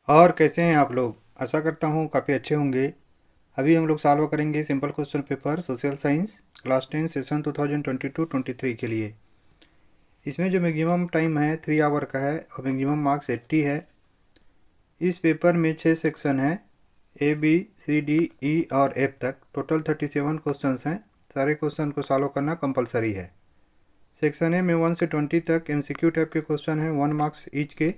और कैसे हैं आप लोग। आशा करता हूँ काफ़ी अच्छे होंगे। अभी हम लोग सॉल्व करेंगे simple question paper social science class 10 session 2022-23 के लिए। इसमें जो मैक्सिमम टाइम है 3 आवर का है और मैक्सिमम मार्क्स 80 है। इस पेपर में 6 सेक्शन है, A B C D E और एफ तक। टोटल 37 क्वेश्चन हैं। सारे क्वेश्चन को सॉल्व करना कंपलसरी है। सेक्शन ए में 1 से 20 तक MCQ टाइप के क्वेश्चन हैं, 1 मार्क्स ईच के।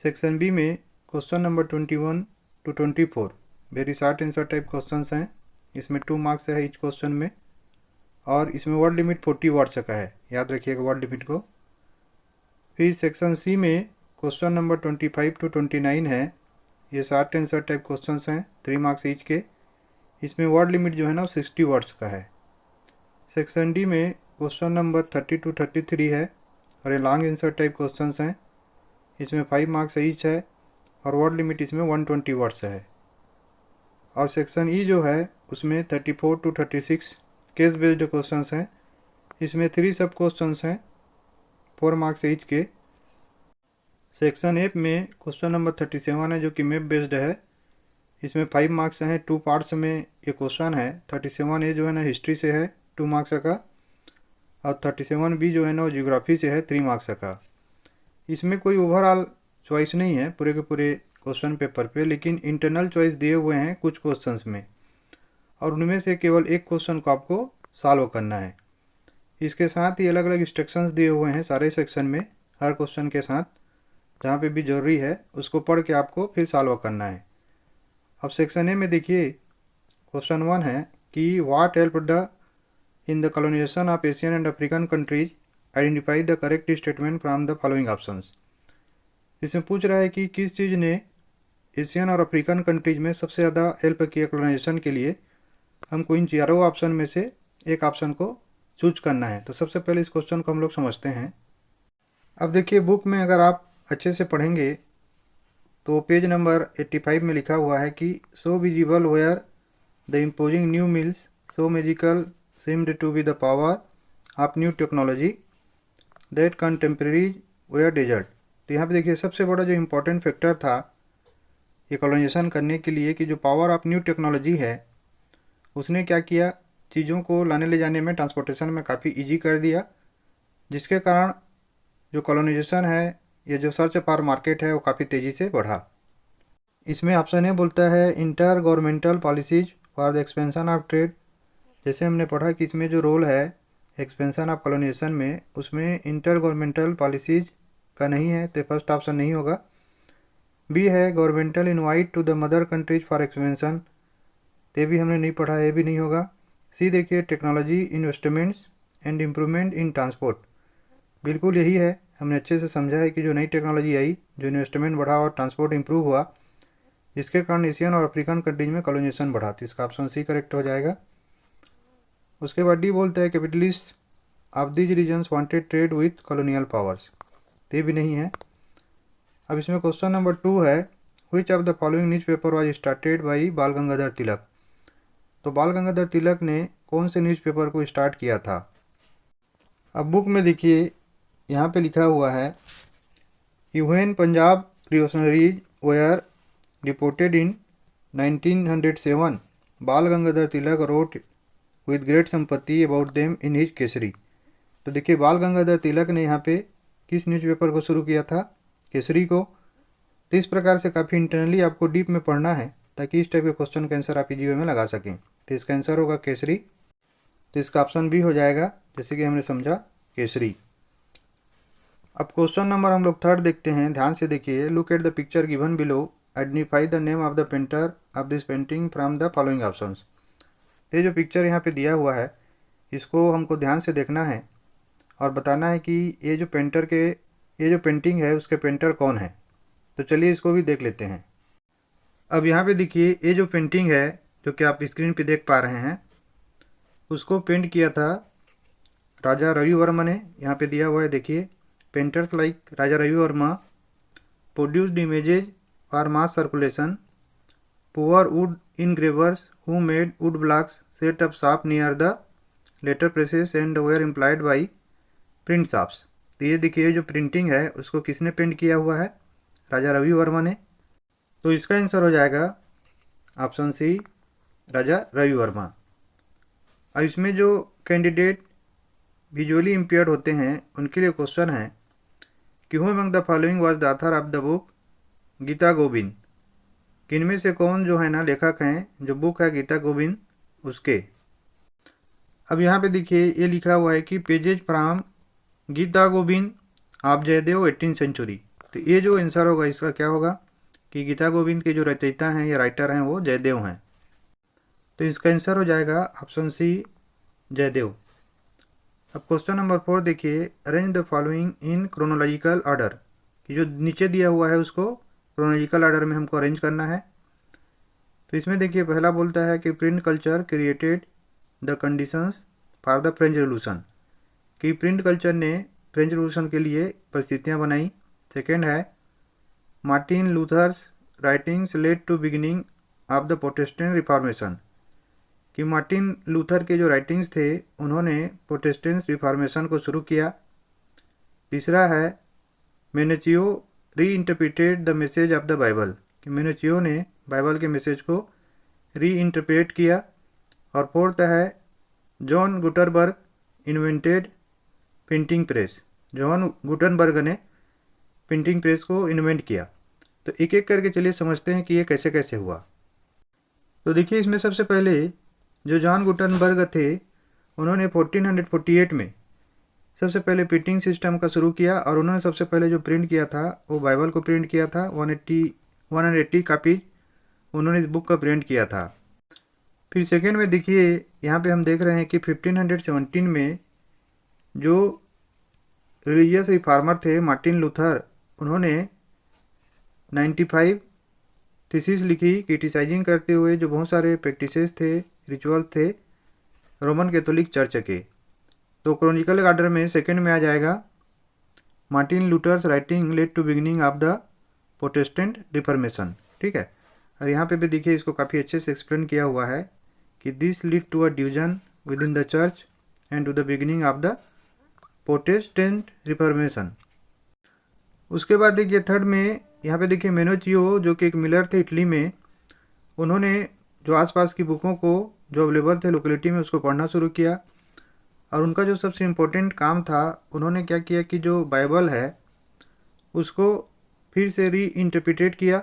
सेक्शन बी में question number 21 to 24 very short answer type questions हैं। इसमें 2 मार्क्स है ईच क्वेश्चन में और इसमें वर्ड लिमिट 40 वर्ड्स का है, याद रखिएगा वर्ड लिमिट को। फिर सेक्शन सी में क्वेश्चन नंबर 25 to 29 है। ये शॉर्ट आंसर टाइप क्वेश्चंस हैं, 3 मार्क्स ईच के। इसमें वर्ड लिमिट जो है ना वो 60 वर्ड्स का है। सेक्शन डी में क्वेश्चन नंबर 30 to 33 है और ये लॉन्ग आंसर टाइप क्वेश्चंस हैं। इसमें 5 मार्क्स ईच है और वर्ड लिमिट इसमें 120 वर्ड्स है। और सेक्शन ई जो है उसमें 34 to 36 केस बेस्ड क्वेश्चंस हैं। इसमें 3 सब क्वेश्चंस हैं, 4 मार्क्स ईच के। सेक्शन एफ में क्वेश्चन नंबर 37 है जो कि मैप बेस्ड है। इसमें 5 मार्क्स हैं, 2 पार्ट्स में ये क्वेश्चन है। 37 ए जो है ना हिस्ट्री से है 2 मार्क्स का, और 37 बी जो है ना वो जियोग्राफी से है 3 मार्क्स का। इसमें कोई ओवरऑल चॉइस नहीं है पूरे के पूरे क्वेश्चन पेपर पे, लेकिन इंटरनल चॉइस दिए हुए हैं कुछ क्वेश्चंस में और उनमें से केवल एक क्वेश्चन को आपको सॉल्व करना है। इसके साथ ही अलग अलग इंस्ट्रक्शंस दिए हुए हैं सारे सेक्शन में, हर क्वेश्चन के साथ जहाँ पे भी ज़रूरी है उसको पढ़ के आपको फिर सॉल्व करना है। अब सेक्शन ए में देखिए क्वेश्चन 1 है कि what help the in the colonisation of Asian and African countries, identify the correct statement from the following options. इसमें पूछ रहा है कि किस चीज़ ने एशियन और अफ्रीकन कंट्रीज में सबसे ज़्यादा हेल्प किया कॉलोनाइजेशन के लिए। हमको इन चारों ऑप्शन में से एक ऑप्शन को चूज करना है। तो सबसे पहले इस क्वेश्चन को हम लोग समझते हैं। अब देखिए बुक में अगर आप अच्छे से पढ़ेंगे तो पेज नंबर 85 में लिखा हुआ है कि so visible were the imposing new mills, so magical seemed to be the power of new technology that contemporaries were desert. तो यहाँ पे देखिए सबसे बड़ा जो इम्पोर्टेंट फैक्टर था ये कॉलोनाइजेशन करने के लिए कि जो पावर ऑफ न्यू टेक्नोलॉजी है उसने क्या किया, चीज़ों को लाने ले जाने में, ट्रांसपोर्टेशन में काफ़ी इजी कर दिया, जिसके कारण जो कॉलोनाइजेशन है, ये जो सर्च फॉर मार्केट है वो काफ़ी तेज़ी से बढ़ा। इसमें ऑप्शन ए बोलता है inter governmental policies for the expansion of trade. जैसे हमने पढ़ा कि इसमें जो रोल है एक्सपेंशन ऑफ कॉलोनाइजेशन में, उसमें इंटर गवर्नमेंटल पॉलिसीज का नहीं है, तो फर्स्ट ऑप्शन नहीं होगा। बी है governmental invite to the mother countries for expansion, ये भी हमने नहीं पढ़ा, ये भी नहीं होगा। सी देखिए technology investments and improvement in transport, बिल्कुल यही है, हमने अच्छे से समझा है कि जो नई टेक्नोलॉजी आई, जो इन्वेस्टमेंट बढ़ा और ट्रांसपोर्ट इंप्रूव हुआ, जिसके कारण एशियन और अफ्रीकन कंट्रीज में कॉलोनाइजेशन बढ़ा, तो इसका ऑप्शन सी करेक्ट हो जाएगा। उसके बाद डी बोलता है capitalist of these regions wanted trade with colonial powers, ये भी नहीं है। अब इसमें क्वेश्चन नंबर 2 है which of the following news paper was started by बाल गंगाधर तिलक। तो बाल गंगाधर तिलक ने कौन से न्यूज़पेपर को स्टार्ट किया था। अब बुक में देखिए यहाँ पे लिखा हुआ है कि when Punjab revolutionaries were deported in 1907 Bal Gangadhar Tilak wrote with great sympathy about them in his Kesari. तो देखिए बाल गंगाधर तिलक ने यहाँ पे किस न्यूज़पेपर को शुरू किया था, केसरी को। तो इस प्रकार से काफ़ी इंटरनली आपको डीप में पढ़ना है ताकि इस टाइप के क्वेश्चन का आंसर आप इजी वे में लगा सकें। तो इसका आंसर होगा केसरी, तो इसका ऑप्शन बी हो जाएगा, जैसे कि हमने समझा केसरी। अब क्वेश्चन नंबर हम लोग 3 देखते हैं, ध्यान से देखिए। Look at the picture given below, identify the name of the painter of this painting from the following options. ये जो पिक्चर यहाँ पे दिया हुआ है इसको हमको ध्यान से देखना है और बताना है कि ये जो पेंटर के, ये जो पेंटिंग है उसके पेंटर कौन है। तो चलिए इसको भी देख लेते हैं। अब यहाँ पे देखिए ये जो पेंटिंग है जो कि आप स्क्रीन पे देख पा रहे हैं, उसको पेंट किया था राजा रवि वर्मा ने। यहाँ पे दिया हुआ है देखिए, painters like Raja Ravi Varma produced images for mass circulation, poor wood engravers who made wood blocks set up shop near the letter presses and were employed by print shops. तो ये देखिए जो प्रिंटिंग है उसको किसने पेंट किया हुआ है, राजा रवि वर्मा ने। तो इसका आंसर हो जाएगा ऑप्शन सी, राजा रवि वर्मा। अब इसमें जो कैंडिडेट विजुअली इम्पेयर्ड होते हैं उनके लिए क्वेश्चन है कि who among the following was the author of the book Gita Govind. किनमें से कौन जो है ना लेखक हैं जो बुक है गीता गोविंद उसके। अब यहाँ पे देखिए ये लिखा हुआ है कि pages from Gita Govind of Jaydev 18th century. तो ये जो आंसर होगा इसका क्या होगा कि गीता गोविंद के जो रचयिता हैं या राइटर हैं वो जयदेव हैं। तो इसका आंसर हो जाएगा ऑप्शन सी, जयदेव। अब क्वेश्चन नंबर 4 देखिए, arrange the following in chronological order. कि जो नीचे दिया हुआ है उसको क्रोनोलॉजिकल ऑर्डर में हमको अरेंज करना है। तो इसमें देखिए पहला बोलता है कि print culture created the conditions for the French revolution. कि प्रिंट कल्चर ने फ्रेंच रेवोल्यूशन के लिए परिस्थितियाँ बनाई। सेकेंड है Martin Luther's writings led to beginning of the Protestant reformation. कि मार्टिन लूथर के जो राइटिंग्स थे उन्होंने प्रोटेस्टेंट रिफॉर्मेशन को शुरू किया। तीसरा है मेनेचियो reinterpreted the message of the Bible. कि मेनेचियो ने बाइबल के मैसेज को री इंटरप्रेट किया। और फोर्थ है John Gutenberg invented printing press. John Gutenberg ने प्रिंटिंग प्रेस को इन्वेंट किया। तो एक एक करके चलिए समझते हैं कि ये कैसे कैसे हुआ। तो देखिए इसमें सबसे पहले जो जॉन गुटनबर्ग थे उन्होंने 1448 में सबसे पहले प्रिंटिंग सिस्टम का शुरू किया। और उन्होंने सबसे पहले जो प्रिंट किया था वो बाइबल को प्रिंट किया था। 180 कापीज उन्होंने इस बुक का प्रिंट किया था। फिर सेकेंड में देखिए यहाँ पे हम देख रहे हैं कि 1517 में जो रिलीजियस रिफार्मर थे मार्टिन लूथर, उन्होंने 95 थीसिस लिखी क्रिटिसाइजिंग करते हुए जो बहुत सारे प्रैक्टिसेस थे, रिचुअल थे रोमन कैथोलिक चर्च के। तो क्रोनिकल ऑर्डर में सेकंड में आ जाएगा Martin Luther's writing led to beginning of the Protestant reformation. ठीक है। और यहाँ पे भी देखिए इसको काफ़ी अच्छे से एक्सप्लेन किया हुआ है कि this lead to a division within the church and to the beginning of the Protestant Reformation. उसके बाद देखिए थर्ड में यहाँ पे देखिए मेनोचियो जो कि एक मिलर थे इटली में, उन्होंने जो आसपास की बुकों को जो अवेलेबल थे लोकेलिटी में उसको पढ़ना शुरू किया। और उनका जो सबसे इम्पोर्टेंट काम था उन्होंने क्या किया कि जो बाइबल है उसको फिर से री इंटरप्रिटेट किया।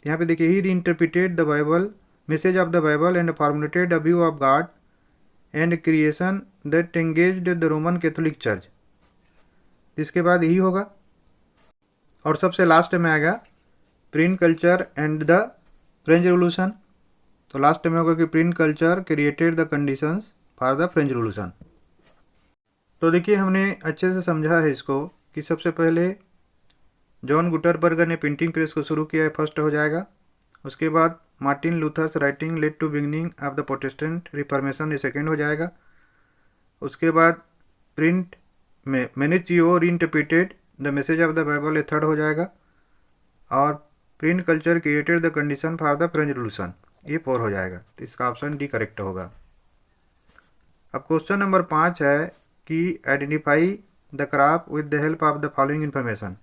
यहाँ पे देखिए ही री interpreted the Bible message of the Bible and formulated a view of God and creation that engaged the Roman Catholic church. इसके बाद यही होगा। और सबसे लास्ट में आएगा print culture and the French revolution. तो लास्ट में होगा कि print culture created the conditions for the French revolution. तो देखिए हमने अच्छे से समझा है इसको कि सबसे पहले जॉन गुटनबर्ग ने प्रिंटिंग प्रेस को शुरू किया है, फर्स्ट हो जाएगा। उसके बाद Martin Luther's writing led to beginning of the Protestant reformation, ये सेकेंड हो जाएगा। उसके बाद प्रिंट में Menocchio reinterpreted the message of the Bible, ये थर्ड हो जाएगा। और print culture created the condition for the French revolution, ये फोर हो जाएगा। तो इसका ऑप्शन डी करेक्ट होगा। अब क्वेश्चन नंबर 5 है कि identify the crop with the help of the following information.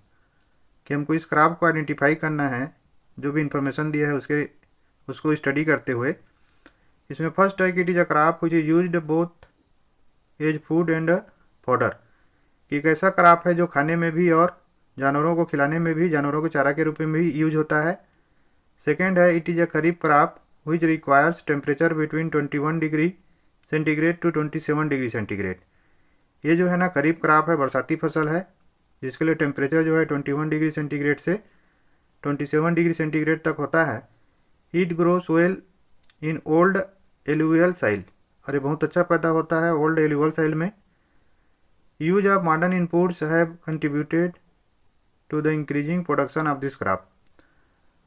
कि हमको इस क्रॉप को आइडेंटिफाई करना है, जो भी इन्फॉर्मेशन दिया है उसको स्टडी करते हुए। इसमें फर्स्ट है कि it is a crop which is used both as food and fodder. कि एक ऐसा क्रॉप है जो खाने में भी और जानवरों को खिलाने में भी, जानवरों को चारा के रूप में भी यूज होता है। सेकेंड है it is a kharif crop which requires temperature between 21 degree centigrade to 27 degree centigrade. ये जो है ना खरीफ क्रॉप है, बरसाती फसल है, जिसके लिए टेम्परेचर जो है 21 डिग्री सेंटीग्रेड से 27 डिग्री सेंटीग्रेड तक होता है। It grows well in old alluvial soil, और ये बहुत अच्छा पैदा होता है ओल्ड एलुवियल साइल में। Use of modern inputs have contributed to the increasing production of this crop.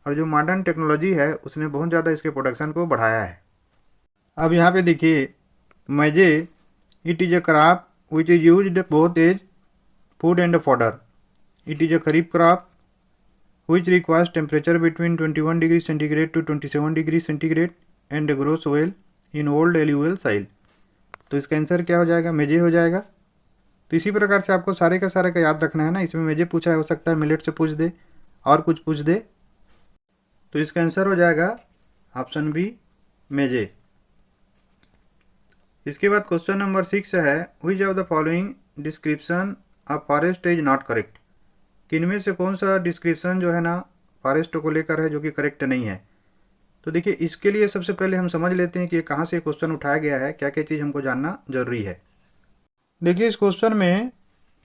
और जो मॉडर्न टेक्नोलॉजी है उसने बहुत ज़्यादा इसके प्रोडक्शन को बढ़ाया है। अब यहाँ पे देखिए maize it is a crop which is used both as food and fodder. It is a kharif crop which requires temperature between 21 degree centigrade to 27 degree centigrade and grows well in old alluvial soil। तो इसका answer क्या हो जाएगा? मेजे हो जाएगा। तो इसी प्रकार से आपको सारे का याद रखना है ना। इसमें मेजे पूछा हो सकता है मिलेट से पूछ दे और कुछ पूछ दे। तो इसका आंसर हो जाएगा ऑप्शन बी मेजे। इसके बाद क्वेश्चन नंबर 6 है, which of the following description of forest is not correct. किनमें से कौन सा डिस्क्रिप्शन जो है ना फॉरेस्ट को लेकर है जो कि करेक्ट नहीं है। तो देखिए इसके लिए सबसे पहले हम समझ लेते हैं कि ये कहाँ से क्वेश्चन उठाया गया है, क्या क्या चीज़ हमको जानना जरूरी है। देखिए इस क्वेश्चन में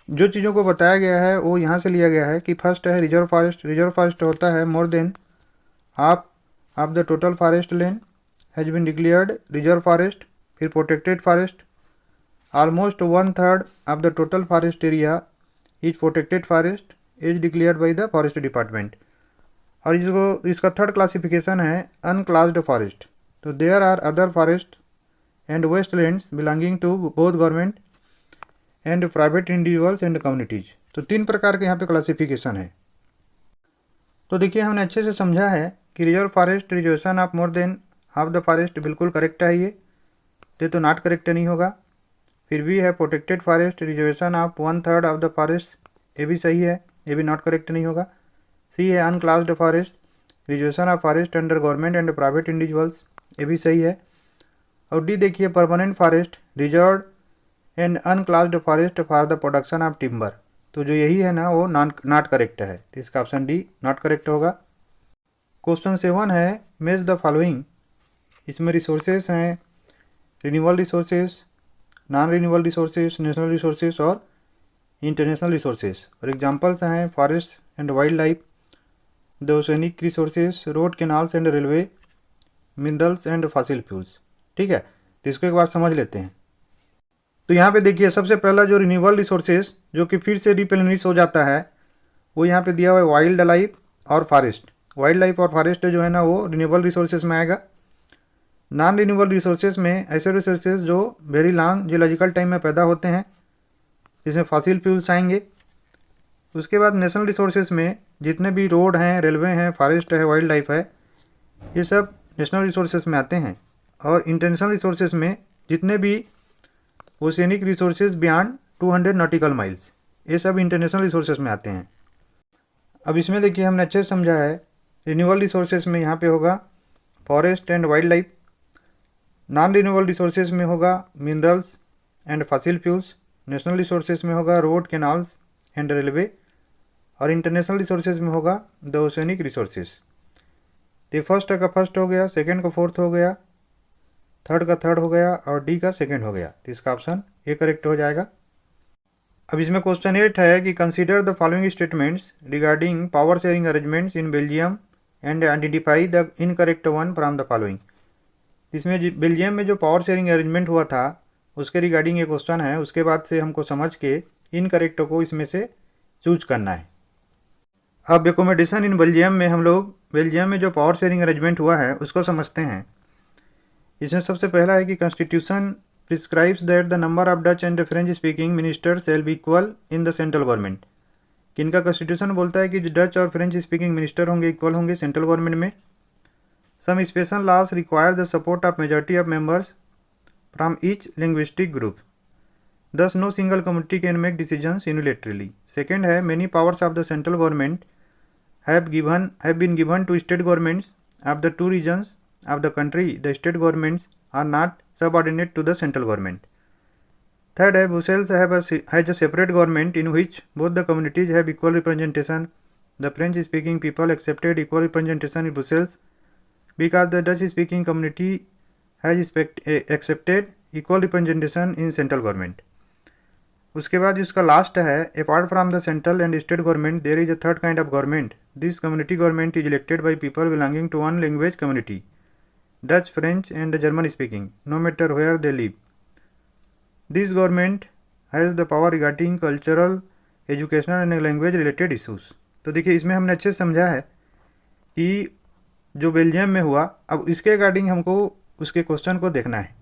जो चीज़ों को बताया गया है वो यहाँ से लिया गया है कि फर्स्ट है रिजर्व फॉरेस्ट। रिजर्व फॉरेस्ट होता है more than half of the total forest land has been declared reserve forest. फिर protected forest, almost 1/3 of the total forest area is protected forest is declared by the forest department. और इसका third classification है unclassed forest. तो there are other forest and waste lands belonging to both government and private individuals and communities. तो 3 प्रकार के यहाँ पे classification है। तो देखिए हमने अच्छे से समझा है कि reserve forest reservation of more than half the forest बिल्कुल करेक्ट है, ये तो नॉट करेक्ट नहीं होगा। फिर भी है protected forest reservation of 1/3 of the forest, ये भी सही है, ये भी नॉट करेक्ट नहीं होगा। सी है unclassed forest reservation of forest under government and private individuals, ये भी सही है। और डी देखिए permanent forest reserve and अनक्लास्ड forest for the production of timber, तो जो यही है ना वो नॉट करेक्ट है, तो इसका ऑप्शन डी नॉट करेक्ट होगा। क्वेश्चन 7 है मैच द फॉलोइंग। इसमें रिसोर्सेस हैं renewable resources, non renewable resources, national resources और इंटरनेशनल रिसोर्सेस। और एग्जांपल्स हैं forest and wild life, the oceanic resources, road canals and railway, minerals and fossil fuels. ठीक है, तो इसको एक बार समझ लेते हैं। तो यहाँ पे देखिए सबसे पहला जो रिन्यूएबल रिसोर्सेज जो कि फिर से रिप्लेनिश हो जाता है वो यहाँ पे दिया हुआ है वाइल्ड लाइफ और फॉरेस्ट। वाइल्ड लाइफ और फॉरेस्ट जो है ना वो रिन्यूएबल रिसोर्सेज में आएगा। नॉन रिन्यूएबल रिसोर्सेज में ऐसे रिसोर्सेज जो वेरी लॉन्ग जियोलॉजिकल टाइम में पैदा होते हैं, जिसमें फॉसिल फ्यूल्स आएंगे। उसके बाद नेशनल रिसोर्सेज में जितने भी रोड हैं, रेलवे हैं, फॉरेस्ट है, वाइल्ड लाइफ है, ये सब नेशनल रिसोर्सेज में आते हैं। और इंटरनेशनल रिसोर्सेज में जितने भी oceanic resources beyond 200 nautical miles, ये सब इंटरनेशनल रिसोर्सेज में आते हैं। अब इसमें देखिए हमने अच्छे से समझा है। रिन्यूएबल रिसोर्सेज में यहाँ पे होगा forest and wild life, non renewable resources में होगा minerals and fossil fuels, national resources में होगा रोड कैनाल्स एंड रेलवे, और इंटरनेशनल रिसोर्सेज में होगा द ओशियनिक रिसोर्सेज। तो फर्स्ट का फर्स्ट हो गया, सेकेंड का फोर्थ हो गया, थर्ड का थर्ड हो गया और डी का सेकेंड हो गया, तो इसका ऑप्शन ए करेक्ट हो जाएगा। अब इसमें क्वेश्चन 8 है कि consider the following statements regarding power sharing arrangements in Belgium and identify the incorrect one from the following. इसमें बेल्जियम में जो पावर शेयरिंग अरेंजमेंट हुआ था उसके रिगार्डिंग ये क्वेश्चन है, उसके बाद से हमको समझ के इनकरेक्ट को इसमें से चूज करना है। अब एकोमोडेशन इन बेल्जियम में हम लोग बेल्जियम में जो पावर शेयरिंग अरेंजमेंट हुआ है उसको समझते हैं। इसमें सबसे पहला है कि constitution prescribes that the number of Dutch and French speaking minister shall be equal in the central government. किनका कॉन्स्टिट्यूशन बोलता है कि जो डच और फ्रेंच स्पीकिंग मिनिस्टर होंगे इक्वल होंगे सेंट्रल गवर्नमेंट में। Some special laws require the support of majority of members from each linguistic group, thus no single community can make decisions unilaterally. Second है many powers of the central government have been given to state governments of the two regions of the country. The state governments are not subordinate to the central government. Third है Brussels has a separate government in which both the communities have equal representation. The French speaking people accepted equal representation in Brussels because the Dutch speaking community has accepted equal representation in central government. उसके बाद इसका last है apart from the central and state government there is a third kind of government. This community government is elected by people belonging to one language community, Dutch, French and German speaking, no matter where they live. This government has the power regarding cultural, educational and language related issues. तो देखिए इसमें हमने अच्छे से समझा है कि जो बेल्जियम में हुआ, अब इसके रिगार्डिंग हमको उसके क्वेश्चन को देखना है।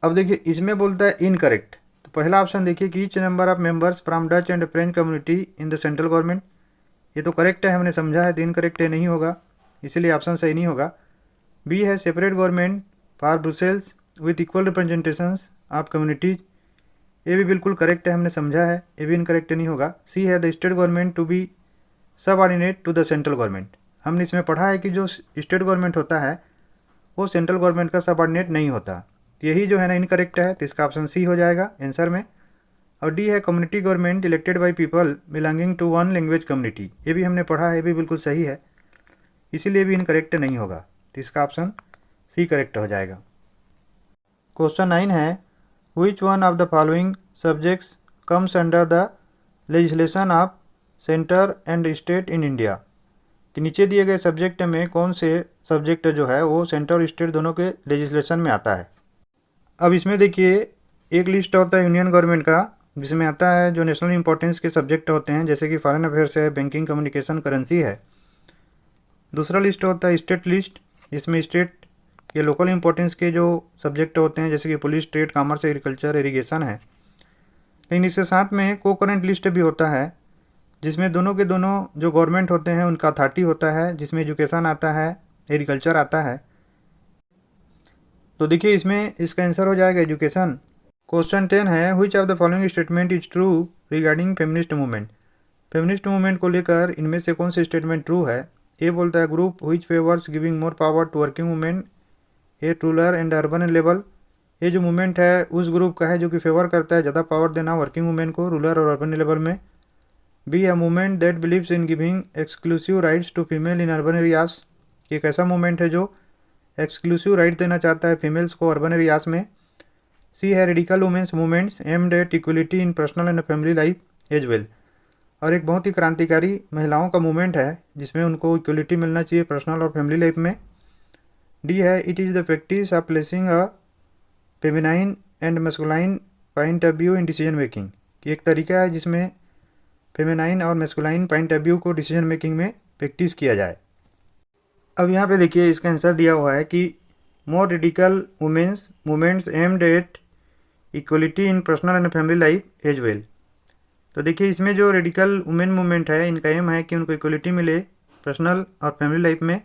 अब देखिए इसमें बोलता है इनकरेक्ट, तो पहला ऑप्शन देखिए कि each number of members from Dutch and French community in the central government, ये तो करेक्ट है, हमने समझा है, तो इनकरेक्ट है नहीं होगा, इसीलिए ऑप्शन सही नहीं होगा। बी है separate government for Brussels with equal representations of communities, ये भी बिल्कुल करेक्ट है, हमने समझा है, ये भी इनकरेक्ट नहीं होगा। सी है the state government to be subordinate to the central government, हमने इसमें पढ़ा है कि जो स्टेट गवर्नमेंट होता है वो सेंट्रल गवर्नमेंट का सबऑर्डिनेट नहीं होता। तो यही जो है ना इनकरेक्ट है, तो इसका ऑप्शन सी हो जाएगा आंसर में। और डी है community government elected by people belonging to one language community. ये भी हमने पढ़ा है, ये भी बिल्कुल सही है, इसीलिए भी इनकरेक्ट नहीं होगा, तो इसका ऑप्शन सी करेक्ट हो जाएगा। क्वेश्चन 9 है which one of the following subjects comes under the legislation of centre and state in India. कि नीचे दिए गए सब्जेक्ट में कौन से सब्जेक्ट जो है वो सेंटर और स्टेट दोनों के लेजिस्लेशन में आता है। अब इसमें देखिए एक लिस्ट होता है यूनियन गवर्नमेंट का, जिसमें आता है जो नेशनल इंपॉर्टेंस के सब्जेक्ट होते हैं, जैसे कि फॉरेन अफेयर्स है, बैंकिंग, कम्युनिकेशन, करेंसी है। दूसरा लिस्ट होता है स्टेट लिस्ट, जिसमें स्टेट के लोकल इंपॉर्टेंस के जो सब्जेक्ट होते हैं, जैसे कि police, trade, commerce, agriculture, irrigation है। लेकिन इसके साथ में कोकरेंट लिस्ट भी होता है, जिसमें दोनों के दोनों जो गवर्नमेंट होते हैं उनका अथॉरिटी होता है, जिसमें एजुकेशन आता है, एग्रीकल्चर आता है। तो देखिए इसमें इसका आंसर हो जाएगा एजुकेशन। क्वेश्चन 10 है which of the following statement is true regarding feminist movement. Feminist movement को लेकर इनमें से कौन सी स्टेटमेंट ट्रू है। ए बोलता है group which favours giving more power to working women a rural and urban level. ये जो मूवमेंट है उस ग्रुप का है जो कि फेवर करता है ज़्यादा पावर देना वर्किंग वुमेन को रूरल और अर्बन लेवल में। बी है movement that believes in giving exclusive rights to female in urban areas. एक ऐसा मूवमेंट है जो एक्सक्लूसिव राइट देना चाहता है फीमेल्स को अर्बन एरियाज में। सी है radical women's movements aimed at equality in personal and family life as well. और एक बहुत ही क्रांतिकारी महिलाओं का मूवमेंट है जिसमें उनको इक्वलिटी मिलना चाहिए पर्सनल और फैमिली लाइफ में। डी है it is the practice of placing a feminine and masculine point of view in decision making. कि एक तरीका है जिसमें फेमिनाइन और मैस्कुलाइन पॉइंट ऑफ व्यू को डिसीजन मेकिंग में प्रैक्टिस किया जाए। अब यहाँ पे देखिए इसका आंसर दिया हुआ है कि more radical women's movements aimed at equality in personal and family life as well. तो देखिए इसमें जो रेडिकल वुमेन मूवमेंट है इनका एम है कि उनको इक्वलिटी मिले पर्सनल और फैमिली लाइफ में।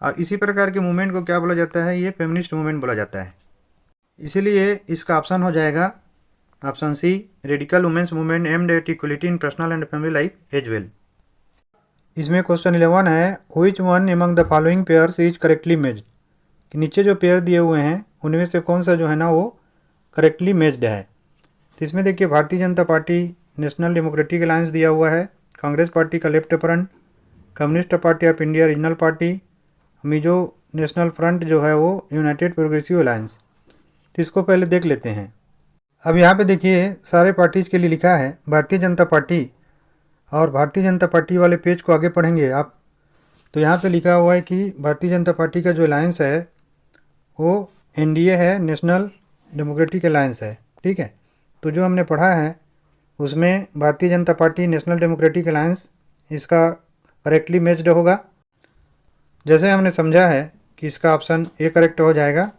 और इसी प्रकार के मूवमेंट को क्या बोला जाता है, ये फेमिनिस्ट मूवमेंट बोला जाता है। इसीलिए इसका ऑप्शन हो जाएगा option C radical women's movement aimed at equality in personal and family life as well. इसमें क्वेश्चन 11 है which one among the following pairs is correctly matched. कि नीचे जो पेयर दिए हुए हैं उनमें से कौन सा जो है ना वो करेक्टली मैच्ड है। तो इसमें देखिए Bharatiya Janata party national democratic alliance दिया हुआ है, कांग्रेस पार्टी का left front, communist party of India regional party, Mizo national front जो है वो यूनाइटेड प्रोग्रेसिव अलायंस। तो इसको पहले देख लेते हैं। अब यहाँ पे देखिए सारे पार्टीज के लिए लिखा है भारतीय जनता पार्टी, और भारतीय जनता पार्टी वाले पेज को आगे पढ़ेंगे आप तो यहाँ पे लिखा हुआ है कि भारतीय जनता पार्टी का जो अलायंस है वो एनडीए है, नेशनल डेमोक्रेटिक अलायंस है। ठीक है, तो जो हमने पढ़ा है उसमें Bharatiya Janata party national democratic alliance इसका करेक्टली मैच्ड होगा। जैसे हमने समझा है कि इसका ऑप्शन ए करेक्ट हो जाएगा।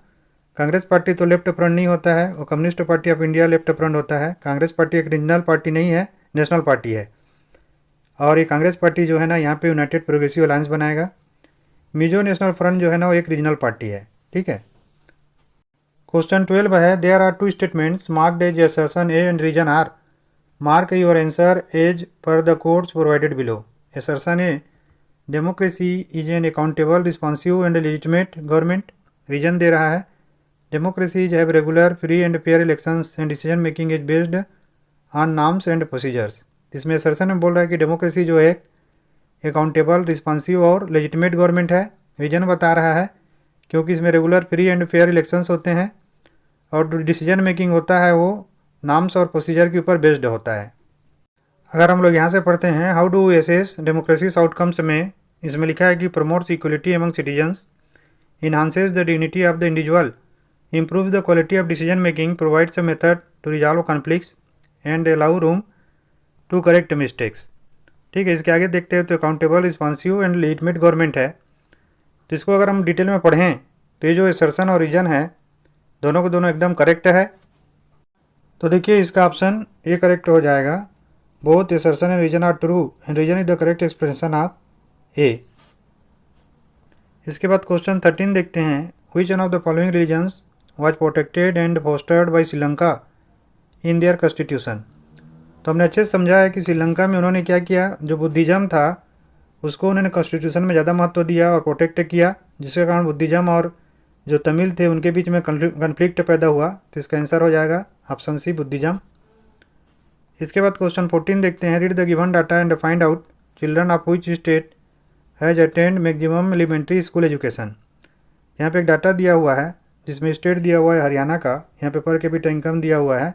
कांग्रेस पार्टी तो लेफ्ट फ्रंट नहीं होता है, और communist party of India left front होता है। कांग्रेस पार्टी एक रीजनल पार्टी नहीं है, नेशनल पार्टी है। और ये कांग्रेस पार्टी जो है ना यहाँ पे यूनाइटेड प्रोग्रेसिव अलायंस बनाएगा। मिजो नेशनल फ्रंट जो है ना वो एक रीजनल पार्टी है। ठीक है, क्वेश्चन 12 है there are two statements marked as assertion A and reason R mark your answer as per the codes provided below. Assertion A democracy is an accountable responsive and legitimate government. Reason दे रहा है democracies have regular free and fair elections and decision making is based on norms and procedures. इसमें assertion में बोल रहा है कि democracy जो है अकाउंटेबल, रिस्पॉन्सिव और लेजिटिमेट गवर्नमेंट है। रीजन बता रहा है क्योंकि इसमें regular free and fair elections होते हैं और जो डिसीजन मेकिंग होता है वो नॉर्म्स और प्रोसीजर के ऊपर बेस्ड होता है। अगर हम लोग यहाँ से पढ़ते हैं how do assess democracies outcomes में, इसमें लिखा है कि promotes equality among citizens, enhances the dignity of the individual, improves the quality of decision making, provides a method to resolve conflicts and allow room to correct mistakes। ठीक है, इसके आगे देखते हैं तो accountable, responsive and legitimate government है। तो इसको अगर हम डिटेल में पढ़ें तो ये जो असर्शन और रीजन है दोनों को दोनों एकदम करेक्ट है। तो देखिए इसका ऑप्शन ए करेक्ट हो जाएगा। Both assertion and reason are true and reason is the correct expression of A. इसके बाद क्वेश्चन 13 देखते हैं which one of the following religions was protected and fostered by Sri Lanka in their constitution। तो हमने अच्छे से समझा है कि श्रीलंका में उन्होंने क्या किया, जो बुद्धिज्म था उसको उन्होंने कॉन्स्टिट्यूशन में ज़्यादा महत्व दिया और प्रोटेक्ट किया, जिसके कारण बुद्धिज़्म और जो तमिल थे उनके बीच में कन्फ्लिक्ट पैदा हुआ। तो इसका आंसर हो जाएगा ऑप्शन सी, बुद्धिज़्म। इसके बाद क्वेश्चन 14 देखते हैं। Read the given data and find out children of which state has attend maximum elementary school education. यहाँ पे एक डाटा दिया हुआ है जिसमें स्टेट दिया हुआ है हरियाणा का, यहाँ पे पर कैपिटा इनकम दिया हुआ है,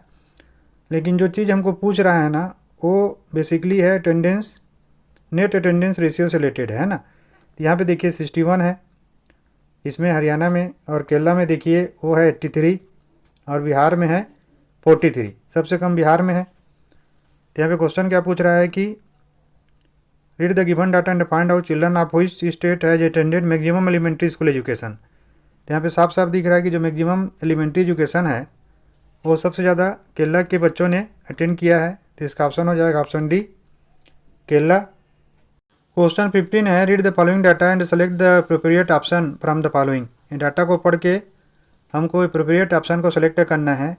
लेकिन जो चीज़ हमको पूछ रहा है ना वो बेसिकली है अटेंडेंस, नेट अटेंडेंस रेशियो से रिलेटेड है ना। तो यहाँ पे देखिए 61 है इसमें हरियाणा में, और केरला में देखिए वो है 83, और बिहार में है 43, सबसे कम बिहार में है। तो यहाँ पे क्वेश्चन क्या पूछ रहा है कि read the given data and find out children of which state has attended maximum elementary school education. तो यहाँ पे साफ साफ दिख रहा है कि जो मैक्सिमम एलिमेंट्री एजुकेशन है वो सबसे ज़्यादा केरला के बच्चों ने अटेंड किया है। तो इसका ऑप्शन हो जाएगा ऑप्शन डी, केरला। क्वेश्चन 15 है। Read the following data and select the appropriate option from the following. Data को पढ़ के हमको अप्रोप्रिएट ऑप्शन को सेलेक्ट करना है।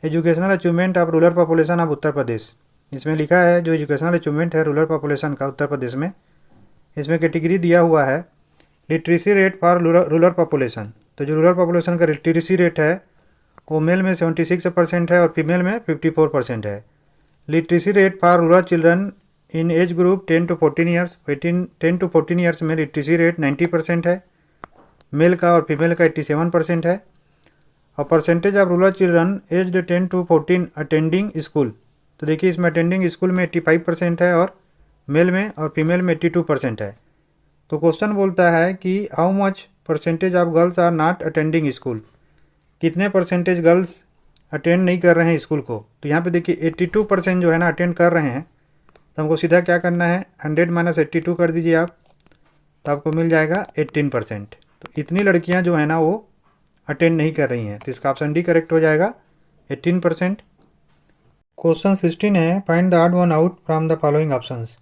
Educational achievement of rural population of Uttar Pradesh, इसमें लिखा है जो एजुकेशनल अचीवमेंट है रूरल पॉपुलेशन का उत्तर प्रदेश में, इसमें कैटेगरी दिया हुआ है literacy rate for rural population. तो जो रूरल पॉपुलेशन का लिटरेसी रेट है वो मेल में 76% है और फीमेल में 54% है। Literacy rate for rural children in age group 10 to 14 years, 10 to 14 years में लिटरेसी रेट 90% है मेल का, और फीमेल का 87% है। और percentage of rural children age 10 to 14 attending school, तो देखिए इसमें अटेंडिंग स्कूल में 85% है और मेल में और फीमेल में 82% है। तो क्वेश्चन बोलता है कि how much percentage of girls are not attending school, कितने परसेंटेज गर्ल्स अटेंड नहीं कर रहे हैं स्कूल को। तो यहाँ पे देखिए 82% जो है ना अटेंड कर रहे हैं। तो हमको सीधा क्या करना है, 100 - 82 कर दीजिए आप, तो आपको मिल जाएगा 18%। तो इतनी लड़कियाँ जो है ना वो अटेंड नहीं कर रही हैं। तो इसका ऑप्शन डी करेक्ट हो जाएगा, 18%। क्वेश्चन 16 है। Find the odd one out from the following options.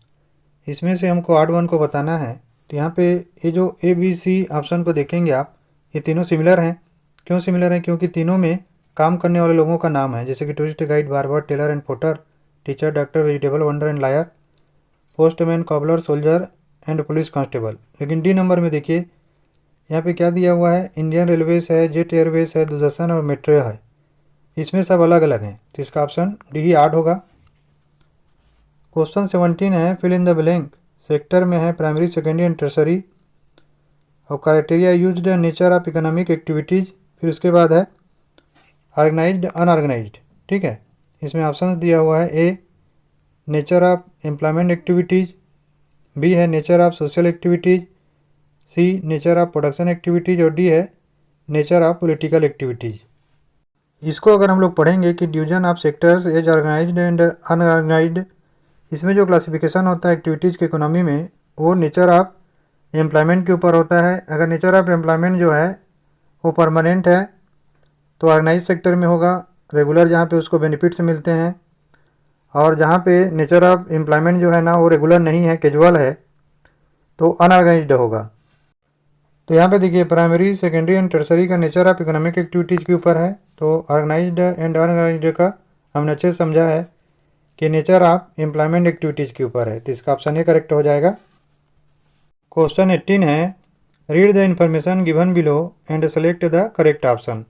इसमें से हमको ऑड वन को बताना है। तो यहाँ पे ये जो ए बी सी ऑप्शन को देखेंगे आप, ये तीनों सिमिलर हैं। क्यों सिमिलर हैं? क्योंकि तीनों में काम करने वाले लोगों का नाम है, जैसे कि tourist guide, barber, tailor and potter, teacher, doctor, vegetable vendor and lawyer, postman, cobbler, soldier and police constable. लेकिन डी नंबर में देखिए यहाँ पे क्या दिया हुआ है, इंडियन रेलवेज है, जेट एयरवेज है, दूरदर्शन और मेट्रो है। इसमें सब अलग अलग हैं। तो इसका ऑप्शन डी ही आड होगा। क्वेश्चन 17 है। Fill in the blank. Sector में है प्राइमरी, सेकेंडरी एंड टर्सरी। और criteria used nature of economic activities. फिर उसके बाद है ऑर्गेनाइज्ड, अनऑर्गेनाइज्ड। ठीक है, इसमें ऑप्शंस दिया हुआ है। A nature of employment activities, B है nature of social activities, C nature of production activities और डी है नेचर ऑफ पॉलिटिकल एक्टिविटीज़। इसको अगर हम लोग पढ़ेंगे कि division of sectors as organised and unorganised, इसमें जो क्लासिफिकेशन होता है एक्टिविटीज़ की इकोनॉमी में, वो नेचर ऑफ एम्प्लॉयमेंट के ऊपर होता है। अगर नेचर ऑफ एम्प्लॉयमेंट जो है वो परमानेंट है तो ऑर्गेनाइज सेक्टर में होगा, रेगुलर जहाँ पे उसको बेनिफिट्स मिलते हैं। और जहाँ पे नेचर ऑफ एम्प्लॉयमेंट जो है ना वो रेगुलर नहीं है, कैजुअल है, तो अनऑर्गेनाइज्ड होगा। तो यहाँ पे देखिए प्राइमरी, सेकेंडरी एंड टर्सरी का नेचर ऑफ इकोनॉमिक एक्टिविटीज़ के ऊपर है। तो ऑर्गेनाइज्ड एंड अनऑर्गेनाइज्ड का हमने अच्छे से समझा है कि नेचर ऑफ एम्प्लॉयमेंट एक्टिविटीज़ के ऊपर है। तो इसका ऑप्शन ये करेक्ट हो जाएगा। क्वेश्चन 18 है। Read the information given below and select the correct option.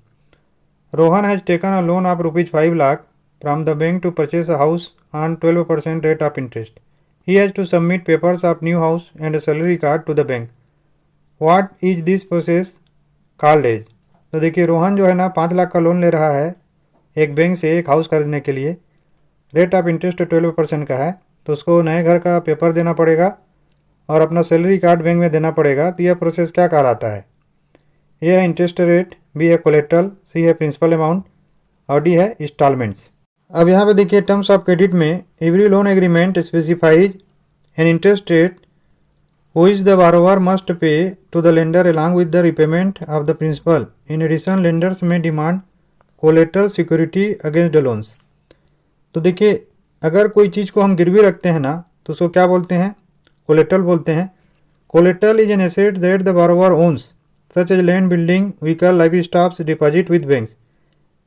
Rohan has taken a loan of ₹5 lakh from the bank to purchase a house on 12% rate of interest. He has to submit papers of new house and a salary card to the bank. What is this process called as? तो देखिए रोहन जो है ना 5 लाख का loan ले रहा है एक बैंक से एक हाउस खरीदने के लिए। रेट ऑफ इंटरेस्ट 12% का है, तो उसको नए घर का पेपर देना पड़ेगा और अपना सैलरी कार्ड बैंक में देना पड़ेगा। तो यह प्रोसेस क्या कहलाता है? ए है इंटरेस्ट रेट, बी है कोलेट्रल, सी है प्रिंसिपल अमाउंट और डी है इंस्टॉलमेंट्स। अब यहाँ पे देखिए टर्म्स ऑफ क्रेडिट में every loan agreement specifies an interest rate which the borrower must pay to the lender along with the repayment of the principal. In addition, lenders may demand collateral security against the loans. तो देखिए अगर कोई चीज़ को हम गिरवी रखते हैं ना तो उसको क्या बोलते हैं? कोलेट्रल बोलते हैं। Collateral is an asset that the borrower owns such as land, building, vehicle, livestock, deposit with banks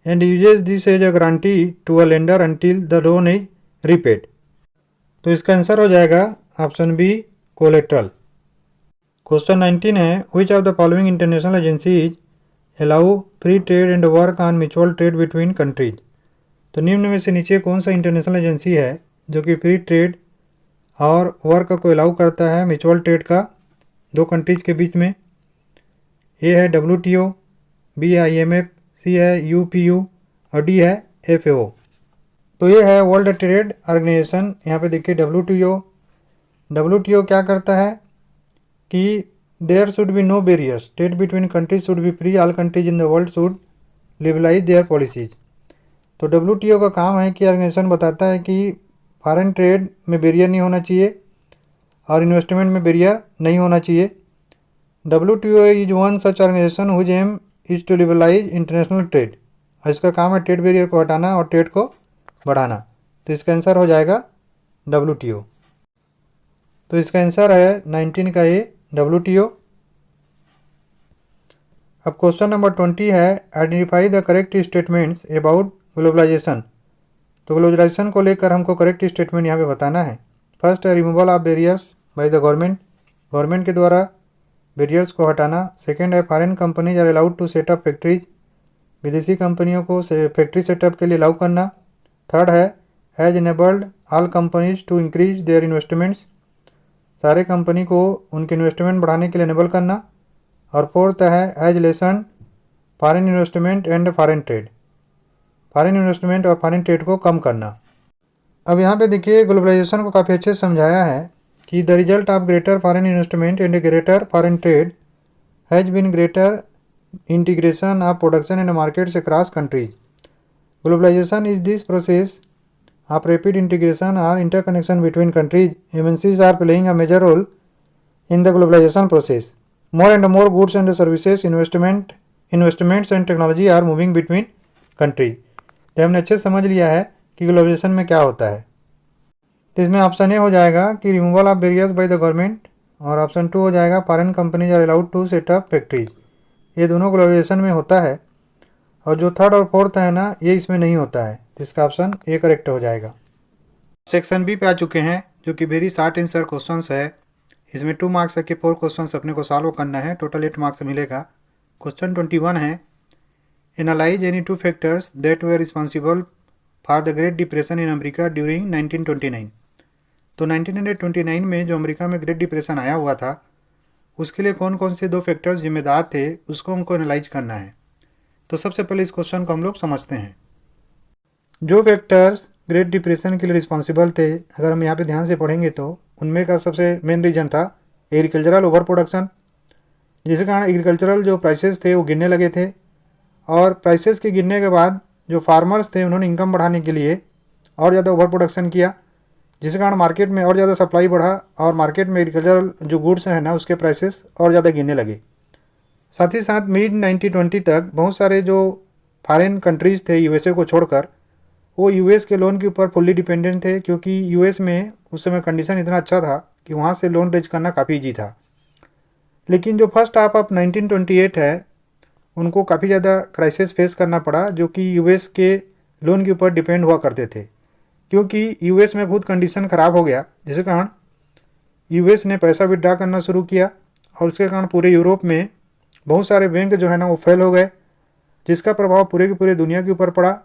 and uses this as a guarantee to a lender until the loan is repaid. तो इसका answer हो जाएगा option B, collateral. Question 19 है, which of the following international agencies allow free trade and work on mutual trade between countries. तो निम्न में से नीचे कौन सा इंटरनेशनल एजेंसी है जो कि फ्री ट्रेड और वर्क को अलाउ करता है म्यूचुअल ट्रेड का दो कंट्रीज के बीच में। ए है WTO, बी है IMF, सी है UPU और डी है FAO। तो ये है वर्ल्ड ट्रेड ऑर्गेनाइजेशन। यहाँ पे देखिए WTO क्या करता है कि there should be no barriers, trade between countries should be free, all countries in the world should liberalise their policies. तो WTO का काम है कि ऑर्गेनाइजेशन बताता है कि फॉरेन ट्रेड में बैरियर नहीं होना चाहिए और इन्वेस्टमेंट में बैरियर नहीं होना चाहिए। WTO is one such organisation whose aim is to liberalise international trade. और इसका काम है ट्रेड बैरियर को हटाना और ट्रेड को बढ़ाना। तो इसका आंसर हो जाएगा WTO। तो इसका आंसर है 19 का ए WTO। अब क्वेश्चन नंबर 20 है, identify the correct statements about globalisation. तो ग्लोबलाइजेशन को लेकर हमको करेक्ट स्टेटमेंट यहाँ पे बताना है। फर्स्ट है removal of barriers by the government, government के द्वारा बैरियर्स को हटाना। सेकेंड है foreign companies are allowed to set up factories, विदेशी कंपनियों को फैक्ट्री सेटअप के लिए अलाउ करना। थर्ड है has enabled all companies to increase their investments, सारे कंपनी को उनके इन्वेस्टमेंट बढ़ाने के लिए इनेबल करना। और फोर्थ है has lesson foreign investment and foreign trade, foreign investment और फॉरेन ट्रेड को कम करना। अब यहाँ पे देखिए ग्लोबलाइजेशन को काफ़ी अच्छे से समझाया है कि the result of greater foreign investment and greater foreign trade has been greater integration of production and markets across countries. Globalisation is this process of rapid integration or interconnection between countries. MNCs are playing a major role in the globalization process. More and more goods and services, investments and technology are moving between countries. तो हमने अच्छे समझ लिया है कि globalisation में क्या होता है। तो इसमें ऑप्शन ए हो जाएगा कि removal of barriers by the government, और ऑप्शन 2 हो जाएगा foreign companies are allowed to set up factories. ये दोनों ग्लोबलाइजेशन में होता है, और जो थर्ड और फोर्थ है ना, ये इसमें नहीं होता है। तो इसका ऑप्शन ए करेक्ट हो जाएगा। सेक्शन बी पे आ चुके हैं, जो कि वेरी शॉर्ट आंसर क्वेश्चंस है। इसमें 2 मार्क्स के 4 क्वेश्चंस अपने को सॉल्व करना है, टोटल 8 मार्क्स मिलेगा। क्वेश्चन 21 है, analyse any 2 factors that were responsible for the Great Depression in America during 1929। तो 1929 में जो अमेरिका में ग्रेट डिप्रेशन आया हुआ था, उसके लिए कौन कौन से 2 फैक्टर्स जिम्मेदार थे, उसको हमको एनालाइज करना है। तो सबसे पहले इस क्वेश्चन को हम लोग समझते हैं। जो फैक्टर्स ग्रेट डिप्रेशन के लिए रिस्पॉन्सिबल थे, अगर हम यहाँ पे ध्यान से पढ़ेंगे तो उनमें का सबसे मेन रीजन था एग्रीकल्चरल ओवर प्रोडक्शन, जिसके कारण एग्रीकल्चरल जो प्राइसेस थे वो गिरने लगे थे। और प्राइसेस के गिरने के बाद जो फार्मर्स थे उन्होंने इनकम बढ़ाने के लिए और ज़्यादा ओवर प्रोडक्शन किया, जिसके कारण मार्केट में और ज़्यादा सप्लाई बढ़ा और मार्केट में एग्रीकल्चरल जो गुड्स हैं ना, उसके प्राइसेस और ज़्यादा गिरने लगे। साथ ही साथ मिड 1920 तक बहुत सारे जो फॉरेन कंट्रीज़ थे USA को छोड़कर, वो US के लोन के ऊपर फुल्ली डिपेंडेंट थे, क्योंकि US में उस समय कंडीशन इतना अच्छा था कि वहाँ से लोन रेज करना काफ़ी ईजी था। लेकिन जो फर्स्ट हाफ ऑफ 1928 है, उनको काफ़ी ज़्यादा क्राइसिस फेस करना पड़ा, जो कि US के लोन के ऊपर डिपेंड हुआ करते थे, क्योंकि US में खुद कंडीशन ख़राब हो गया, जिसके कारण US ने पैसा विड्रॉ करना शुरू किया, और उसके कारण पूरे यूरोप में बहुत सारे बैंक जो है ना वो फेल हो गए, जिसका प्रभाव पूरे की पूरे दुनिया के ऊपर पड़ा।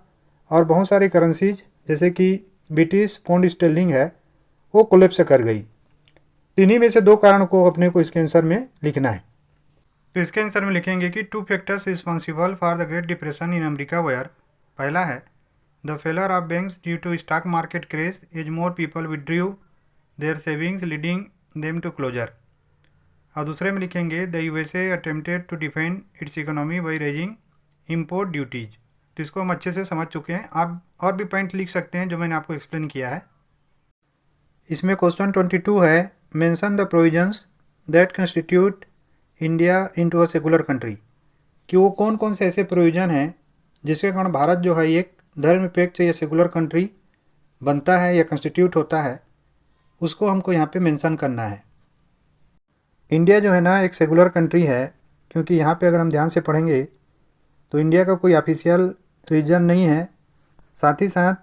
और बहुत सारी करेंसीज जैसे कि ब्रिटिश पाउंड स्टर्लिंग है, वो कोलैप्स कर गई। इन्हीं में से 2 कारण को अपने को इसके आंसर में लिखना है। तो इसके आंसर में लिखेंगे कि 2 factors responsible for the Great Depression in America were, पहला है the failure of banks due to stock market crash as more people withdrew their savings leading them to closure. और दूसरे में लिखेंगे the USA attempted to defend its economy by raising import duties. तो इसको हम अच्छे से समझ चुके हैं। आप और भी पॉइंट लिख सकते हैं जो मैंने आपको एक्सप्लेन किया है। इसमें क्वेश्चन 22 है, mention the provisions that constitute India into a secular country, कि वो कौन कौन से ऐसे प्रोविजन हैं जिसके कारण भारत जो है एक धर्मनिरपेक्ष या सेकुलर कंट्री बनता है या कंस्टिट्यूट होता है, उसको हमको यहाँ पे मेंशन करना है। इंडिया जो है ना एक सेकुलर कंट्री है, क्योंकि यहाँ पे अगर हम ध्यान से पढ़ेंगे तो इंडिया का कोई ऑफिशियल रीजन नहीं है। साथ ही साथ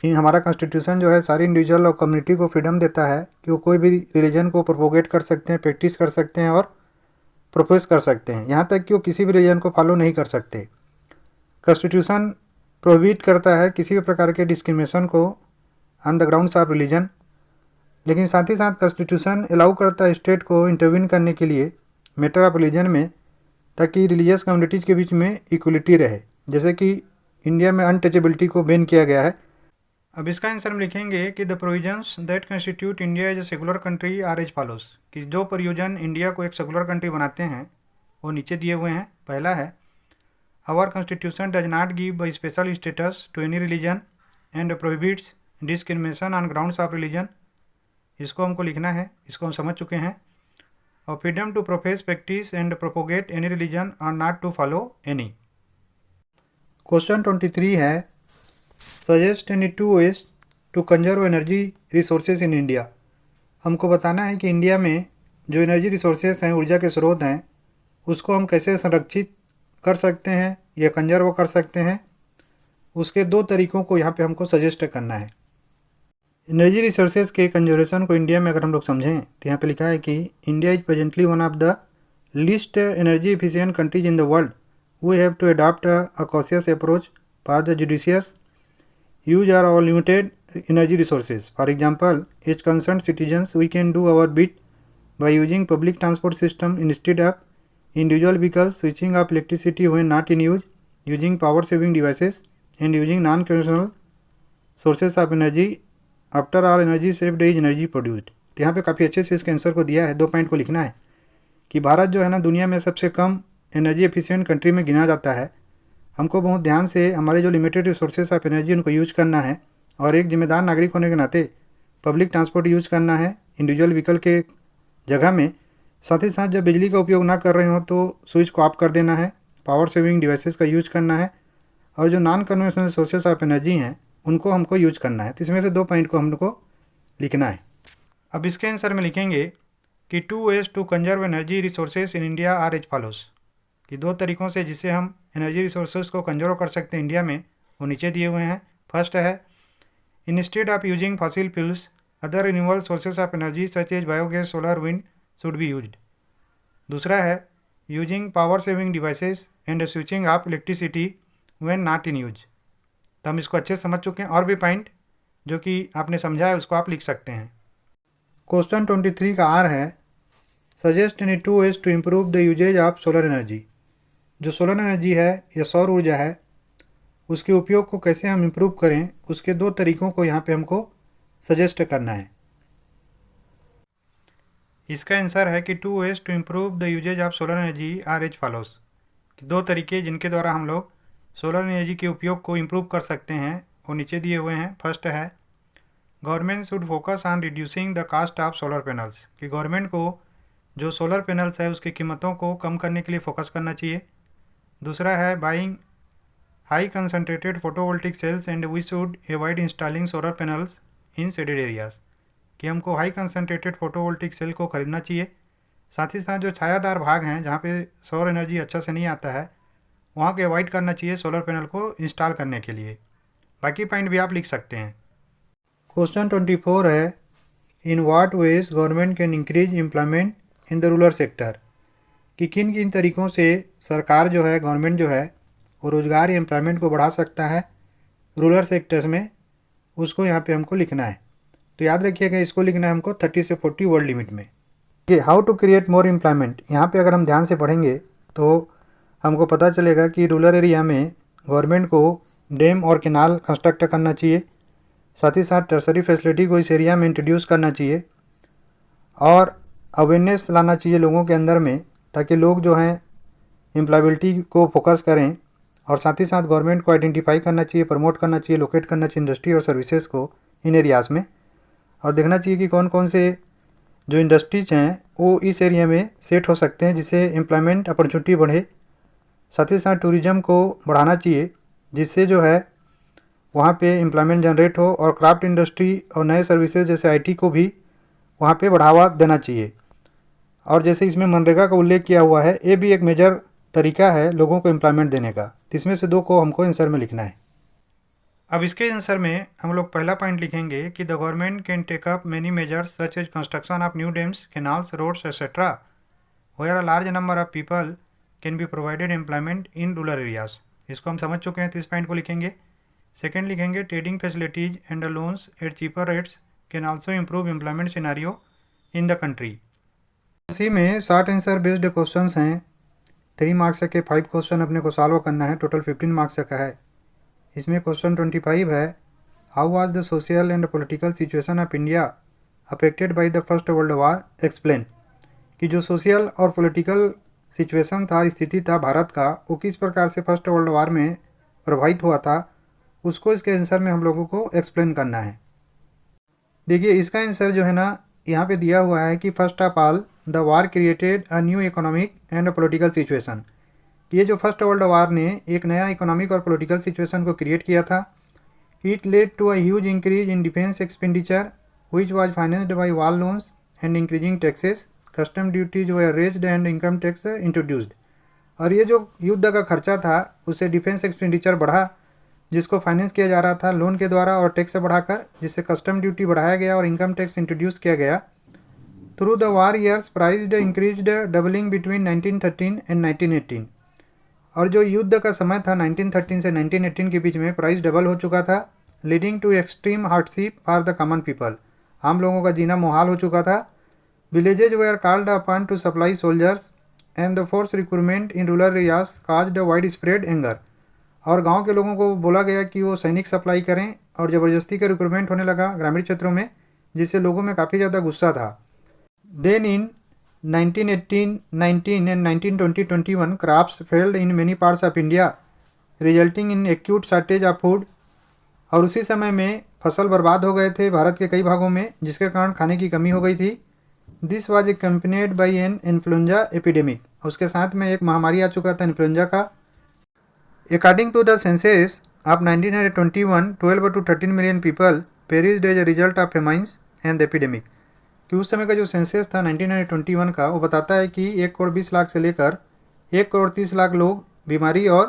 हमारा कॉन्स्टिट्यूशन जो है सारी इंडिविजुअल और कम्युनिटी को फ्रीडम देता है कि वो कोई भी रिलीजन को प्रोपोगेट कर सकते हैं, प्रैक्टिस कर सकते हैं और प्रोफेस कर सकते हैं, यहाँ तक कि वो किसी भी रिलीजन को फॉलो नहीं कर सकते। कॉन्स्टिट्यूशन प्रोहिबिट करता है किसी भी प्रकार के डिस्क्रिमिनेशन को on the grounds of religion, लेकिन साथ ही साथ कॉन्स्टिट्यूशन अलाउ करता है स्टेट को इंटरवीन करने के लिए मैटर ऑफ रिलीजन में, ताकि रिलीजियस कम्युनिटीज़ के बीच में इक्वलिटी रहे। जैसे कि इंडिया में अनटचेबिलिटी को बैन किया गया है। अब इसका आंसर हम लिखेंगे कि the provisions that constitute India as a secular country are as follows, कि जो प्रयोजन इंडिया को एक सेकुलर कंट्री बनाते हैं वो नीचे दिए हुए हैं। पहला है, our constitution does not give a special status to any religion and prohibits discrimination on grounds of religion. इसको हमको लिखना है, इसको हम समझ चुके हैं। और freedom to profess, practice and propagate any religion और not to follow any. Question 23 है, suggest any 2 ways to conserve energy resources in India. हमको बताना है कि इंडिया में जो एनर्जी रिसोर्सेज हैं, ऊर्जा के स्रोत हैं, उसको हम कैसे संरक्षित कर सकते हैं या कंजर्व कर सकते हैं। उसके 2 तरीकों को यहाँ पे हमको सजेस्ट करना है। एनर्जी रिसोर्सेज के कंजर्वेशन को इंडिया में अगर हम लोग समझें तो यहाँ पे लिखा है कि India is presently one of the least energy efficient countries in the world. We have to adopt a cautious approach for the judicious use our और limited energy resources. For example, as concern citizens we can do our bit by using public transport system instead of individual vehicles, switching off electricity when not in use, using power saving devices and using non conventional sources of energy. After all energy saved is energy produced. तो यहाँ पे काफ़ी अच्छे से इसके answer को दिया है। 2 पॉइंट को लिखना है कि भारत जो है ना दुनिया में सबसे कम एनर्जी एफिशिएंट कंट्री में गिना जाता है। हमको बहुत ध्यान से हमारे जो लिमिटेड रिसोर्सेज ऑफ एनर्जी उनको यूज करना है और एक जिम्मेदार नागरिक होने के नाते पब्लिक ट्रांसपोर्ट यूज करना है इंडिविजुअल व्हीकल के जगह में। साथ ही साथ जब बिजली का उपयोग ना कर रहे हो तो स्विच को ऑफ कर देना है, पावर सेविंग डिवाइसेस का यूज करना है और जो non conventional sources of energy हैं उनको हमको यूज करना है। तो इसमें से 2 पॉइंट को हमको लिखना है। अब इसके आंसर में लिखेंगे कि 2 ways to conserve energy resources in India are as follows, कि 2 तरीक़ों से जिससे हम एनर्जी रिसोर्सेज को कंजर्व कर सकते हैं इंडिया में, वो नीचे दिए हुए हैं। फर्स्ट है, instead of using fossil fuels other renewable sources of energy such as biogas, solar, wind should be used. दूसरा है, using power saving devices and switching off electricity when not in use. तो हम इसको अच्छे से समझ चुके हैं। और भी पॉइंट जो कि आपने समझा है उसको आप लिख सकते हैं। क्वेश्चन 23 का आर है, suggest any 2 ways to improve the usages of solar energy. जो सोलर एनर्जी है या सौर ऊर्जा है उसके उपयोग को कैसे हम इम्प्रूव करें, उसके 2 तरीक़ों को यहाँ पे हमको सजेस्ट करना है। इसका आंसर है कि 2 ways to improve the usages of solar energy are as follows, कि 2 तरीके जिनके द्वारा हम लोग सोलर एनर्जी के उपयोग को इम्प्रूव कर सकते हैं वो नीचे दिए हुए हैं। फर्स्ट है, government should focus on reducing the cost of solar panels, कि गवर्नमेंट को जो सोलर पैनल्स है उसकी कीमतों को कम करने के लिए फोकस करना चाहिए। दूसरा है, buying high concentrated photovoltaic cells and we should avoid installing solar panels in shaded areas, कि हमको हाई कंसनट्रेटेड फोटोवोल्टिक सेल को खरीदना चाहिए। साथ ही साथ जो छायादार भाग हैं जहाँ पे सौर एनर्जी अच्छा से नहीं आता है वहाँ के अवॉइड करना चाहिए सोलर पैनल को इंस्टॉल करने के लिए। बाकी पॉइंट भी आप लिख सकते हैं। क्वेश्चन 24 है, in what ways government can increase employment in the rural sector, कि किन किन तरीक़ों से सरकार जो है, गवर्नमेंट जो है वो रोज़गार या एम्प्लॉयमेंट को बढ़ा सकता है रूरल सेक्टर्स में, उसको यहाँ पे हमको लिखना है। तो याद रखिएगा इसको लिखना है हमको 30 से 40 वर्ड लिमिट में। ये how to create more employment, यहाँ पे अगर हम ध्यान से पढ़ेंगे तो हमको पता चलेगा कि रूरल एरिया में गवर्नमेंट को डैम और कैनाल कंस्ट्रक्ट करना चाहिए। साथ ही साथ टर्सरी फैसिलिटी को इस एरिया में इंट्रोड्यूस करना चाहिए और अवेयरनेस लाना चाहिए लोगों के अंदर में, ताकि लोग जो हैं एम्प्लॉयबिलिटी को फोकस करें। और साथ ही साथ गवर्नमेंट को आइडेंटिफाई करना चाहिए, प्रमोट करना चाहिए, लोकेट करना चाहिए इंडस्ट्री और सर्विसेज को इन एरियाज़ में, और देखना चाहिए कि कौन कौन से जो इंडस्ट्रीज हैं वो इस एरिया में सेट हो सकते हैं जिससे एम्प्लॉयमेंट अपॉर्चुनिटी बढ़े। साथ ही साथ टूरिज़्म को बढ़ाना चाहिए जिससे जो है वहाँ पे एम्प्लॉयमेंट जनरेट हो, और क्राफ्ट इंडस्ट्री और नए सर्विसेज जैसे आईटी को भी वहाँ पे बढ़ावा देना चाहिए। और जैसे इसमें मनरेगा का उल्लेख किया हुआ है, ये भी एक मेजर तरीका है लोगों को एम्प्लॉयमेंट देने का। इसमें से 2 को हमको आंसर में लिखना है। अब इसके आंसर में हम लोग पहला पॉइंट लिखेंगे कि the government can take up many measures such as construction of new dams, canals, roads etcetera where a large number of people can be provided employment in rural areas. इसको हम समझ चुके हैं, तो इस पॉइंट को लिखेंगे। सेकेंड लिखेंगे trading facilities and loans at cheaper rates can also improve employment scenario in the country. इसी में 60 आंसर बेस्ड क्वेश्चंस हैं। 3 मार्क्स के 5 क्वेश्चन अपने को सॉल्व करना है। टोटल 15 मार्क्स का है। इसमें क्वेश्चन 25 है, how was the social and political situation of India affected by the first world war, explain. कि जो सोशल और पॉलिटिकल सिचुएशन था, स्थिति था भारत का, वो किस प्रकार से फर्स्ट वर्ल्ड वार में प्रभावित हुआ था, उसको इसके आंसर में हम लोगों को एक्सप्लेन करना है। देखिए इसका आंसर जो है ना, यहाँ पे दिया हुआ है कि first of all the war created a new economic and political situation. ये जो फर्स्ट वर्ल्ड वार ने एक नया इकोनॉमिक और पॉलिटिकल सिचुएशन को क्रिएट किया था। It led to a huge increase in defence expenditure which was financed by war loans and increasing taxes, customs duties were raised and income tax introduced. और ये जो युद्ध का खर्चा था उससे डिफेंस एक्सपेंडिचर बढ़ा, जिसको फाइनेंस किया जा रहा था लोन के द्वारा और टैक्स से बढ़ाकर, जिससे कस्टम ड्यूटी बढ़ाया गया और इनकम टैक्स इंट्रोड्यूस किया गया। Through the war years price increased doubling between 1913 and 1918। और जो युद्ध का समय था 1913 से 1918 के बीच में प्राइस डबल हो चुका था, leading to extreme hardship for the common people. आम लोगों का जीना मुहाल हो चुका था। Villages were called upon to supply soldiers and the force recruitment in rural areas caused a wide spread anger. और गांव के लोगों को बोला गया कि वो सैनिक सप्लाई करें, और ज़बरदस्ती का रिक्रूटमेंट होने लगा ग्रामीण क्षेत्रों में, जिससे लोगों में काफ़ी ज़्यादा गुस्सा था। Then in 1918-19 and 1920-21 crops failed in many parts of India, resulting in acute shortage of food। और उसी समय में फसल बर्बाद हो गए थे भारत के कई भागों में, जिसके कारण खाने की कमी हो गई थी। This was accompanied by an influenza epidemic. उसके साथ में एक महामारी आ चुका था इन्फ्लुएंजा का। According to the census of 1921, 12 to 13 million people perished as a result of famines and epidemic. कि उस समय का जो सेंसस था 1921 का, वो बताता है कि 1 करोड़ 20 लाख से लेकर 1 करोड़ 30 लाख लोग बीमारी और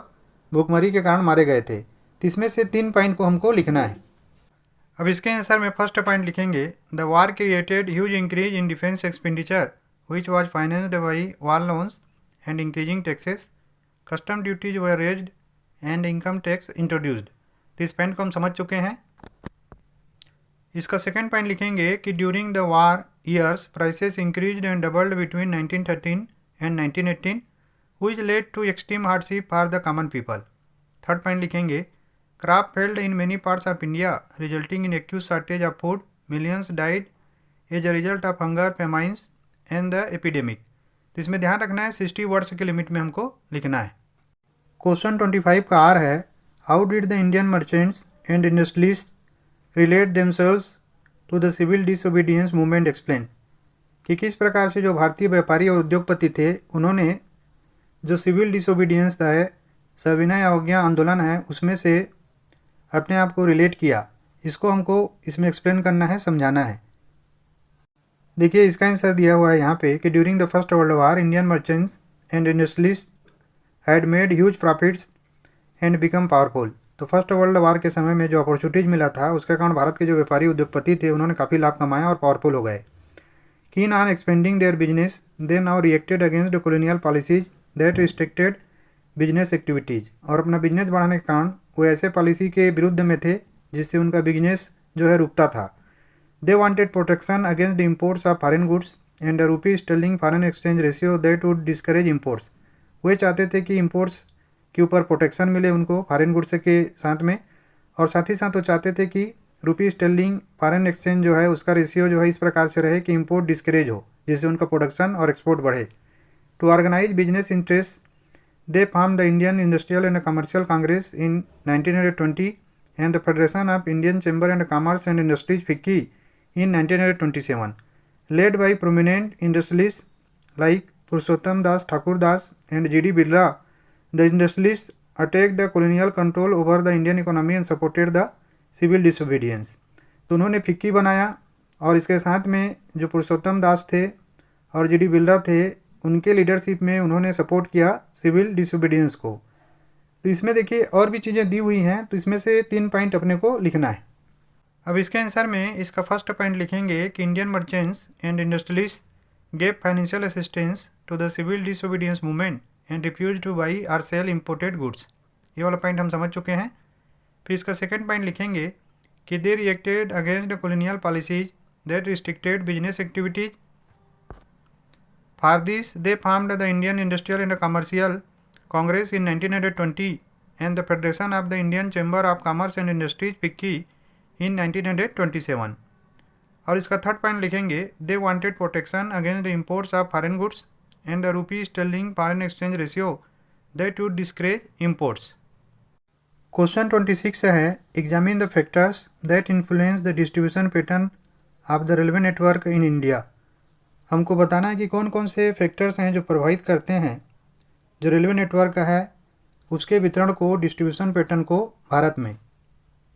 भूखमरी के कारण मारे गए थे। तो इसमें से 3 पॉइंट को हमको लिखना है। अब इसके आंसर में फर्स्ट पॉइंट लिखेंगे, the war created huge increase in defence expenditure which was financed by war loans and increasing taxes, customs duties were raised and income tax introduced. तो इस पॉइंट को हम समझ चुके हैं। इसका सेकेंड पॉइंट लिखेंगे कि during the war years prices increased and doubled between 1913 and 1918 which led to extreme hardship for the common people. Third point लिखेंगे, crop failed in many parts of India resulting in acute shortage of food, millions died as a result of hunger, famines and the epidemic. तो इसमें ध्यान रखना है 60 words के limit में हमको लिखना है। क्वेश्चन 25 का आर है, how did the Indian merchants and industrialist relate themselves to the Civil Disobedience Movement, explain. कि किस प्रकार से जो भारतीय व्यापारी और उद्योगपति थे, उन्होंने जो सिविल डिसोबीडियंस है, सविनय अवज्ञा आंदोलन है, उसमें से अपने आप को रिलेट किया। इसको हमको इसमें एक्सप्लेन करना है, समझाना है। देखिए इसका आंसर दिया हुआ है यहाँ पे कि during the first world war Indian merchants and industrialist had made huge profits and become powerful. तो फर्स्ट वर्ल्ड वार के समय में जो अपॉर्चुनिटीज मिला था, उसके कारण भारत के जो व्यापारी उद्योगपति थे, उन्होंने काफ़ी लाभ कमाया और पावरफुल हो गए। Keen on expanding their business, they now reacted against colonial policies that restricted business activities. और अपना बिजनेस बढ़ाने के कारण वो ऐसे पॉलिसी के विरुद्ध में थे जिससे उनका बिजनेस जो है रुकता था। They wanted protection against the imports of foreign goods and rupee sterling foreign exchange ratio that would discourage imports. वे चाहते थे कि इम्पोर्ट्स के ऊपर प्रोटेक्शन मिले उनको फॉरेन गुड्स के साथ में, और साथ ही साथ वो चाहते थे कि रुपी स्टर्लिंग फॉरेन एक्सचेंज जो है उसका रेशियो जो है इस प्रकार से रहे कि इम्पोर्ट डिस्करेज हो, जिससे उनका प्रोडक्शन और एक्सपोर्ट बढ़े। To organise business interest they formed the Indian Industrial and Commercial Congress in 1920 and the Federation of Indian Chamber and commerce and Industries FICCI in 1927, led by prominent industrialist like Purushottam Das Thakur Das and GD. Birla. The industrialists attacked the colonial control over the Indian economy and supported the civil disobedience। तो उन्होंने FICCI बनाया, और इसके साथ में जो पुरुषोत्तम दास थे और जी.डी. बिरला थे, उनके लीडरशिप में उन्होंने सपोर्ट किया सिविल डिसोबीडियंस को। तो इसमें देखिए और भी चीज़ें दी हुई हैं, तो इसमें से 3 पॉइंट अपने को लिखना है। अब इसके आंसर में इसका फर्स्ट पॉइंट लिखेंगे कि Indian merchants and industrialist gave financial assistance to the Civil Disobedience Movement and refuse to buy or sell imported goods. ये वाला पॉइंट हम समझ चुके हैं। फिर इसका सेकंड पॉइंट लिखेंगे कि they reacted against the colonial policies that restricted business activities. For this they formed the Indian Industrial and Commercial Congress in 1920 and the Federation of the Indian Chamber of Commerce and Industries FICCI in 1927। और इसका third point लिखेंगे they wanted protection against the imports of foreign goods and the rupee sterling foreign exchange ratio that would discourage imports. Question 26 है examine the factors that influence the distribution pattern of the railway network in India. हमको बताना है कि कौन कौन से factors हैं जो प्रभावित करते हैं जो रेलवे नेटवर्क है उसके वितरण को, डिस्ट्रीब्यूशन पैटर्न को भारत में।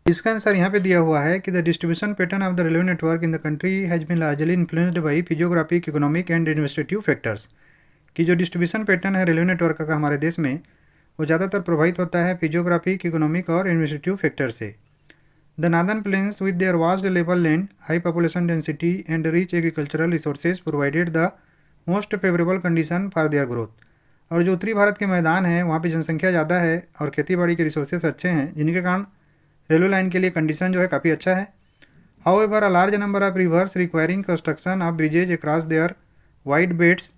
इसका आंसर यहाँ पे दिया हुआ है कि the distribution pattern of the railway network in the country has been largely influenced by physiographic, economic and administrative factors. कि जो डिस्ट्रीब्यूशन पैटर्न है रेलवे नेटवर्क का हमारे देश में वो ज़्यादातर प्रभावित होता है फिजियोग्राफिक, इकोनॉमिक और एडमिनिस्ट्रेटिव फैक्टर से। The northern plains with their vast level land, high population density and rich agricultural resources provided the most favourable condition for their growth. और जो उत्तरी भारत के मैदान हैं वहाँ पे जनसंख्या ज़्यादा है और खेती बाड़ी के रिसोर्सेज अच्छे हैं, जिनके कारण रेलवे लाइन के लिए कंडीशन जो है काफ़ी अच्छा है। However a large number of rivers requiring construction of bridges across their wide beds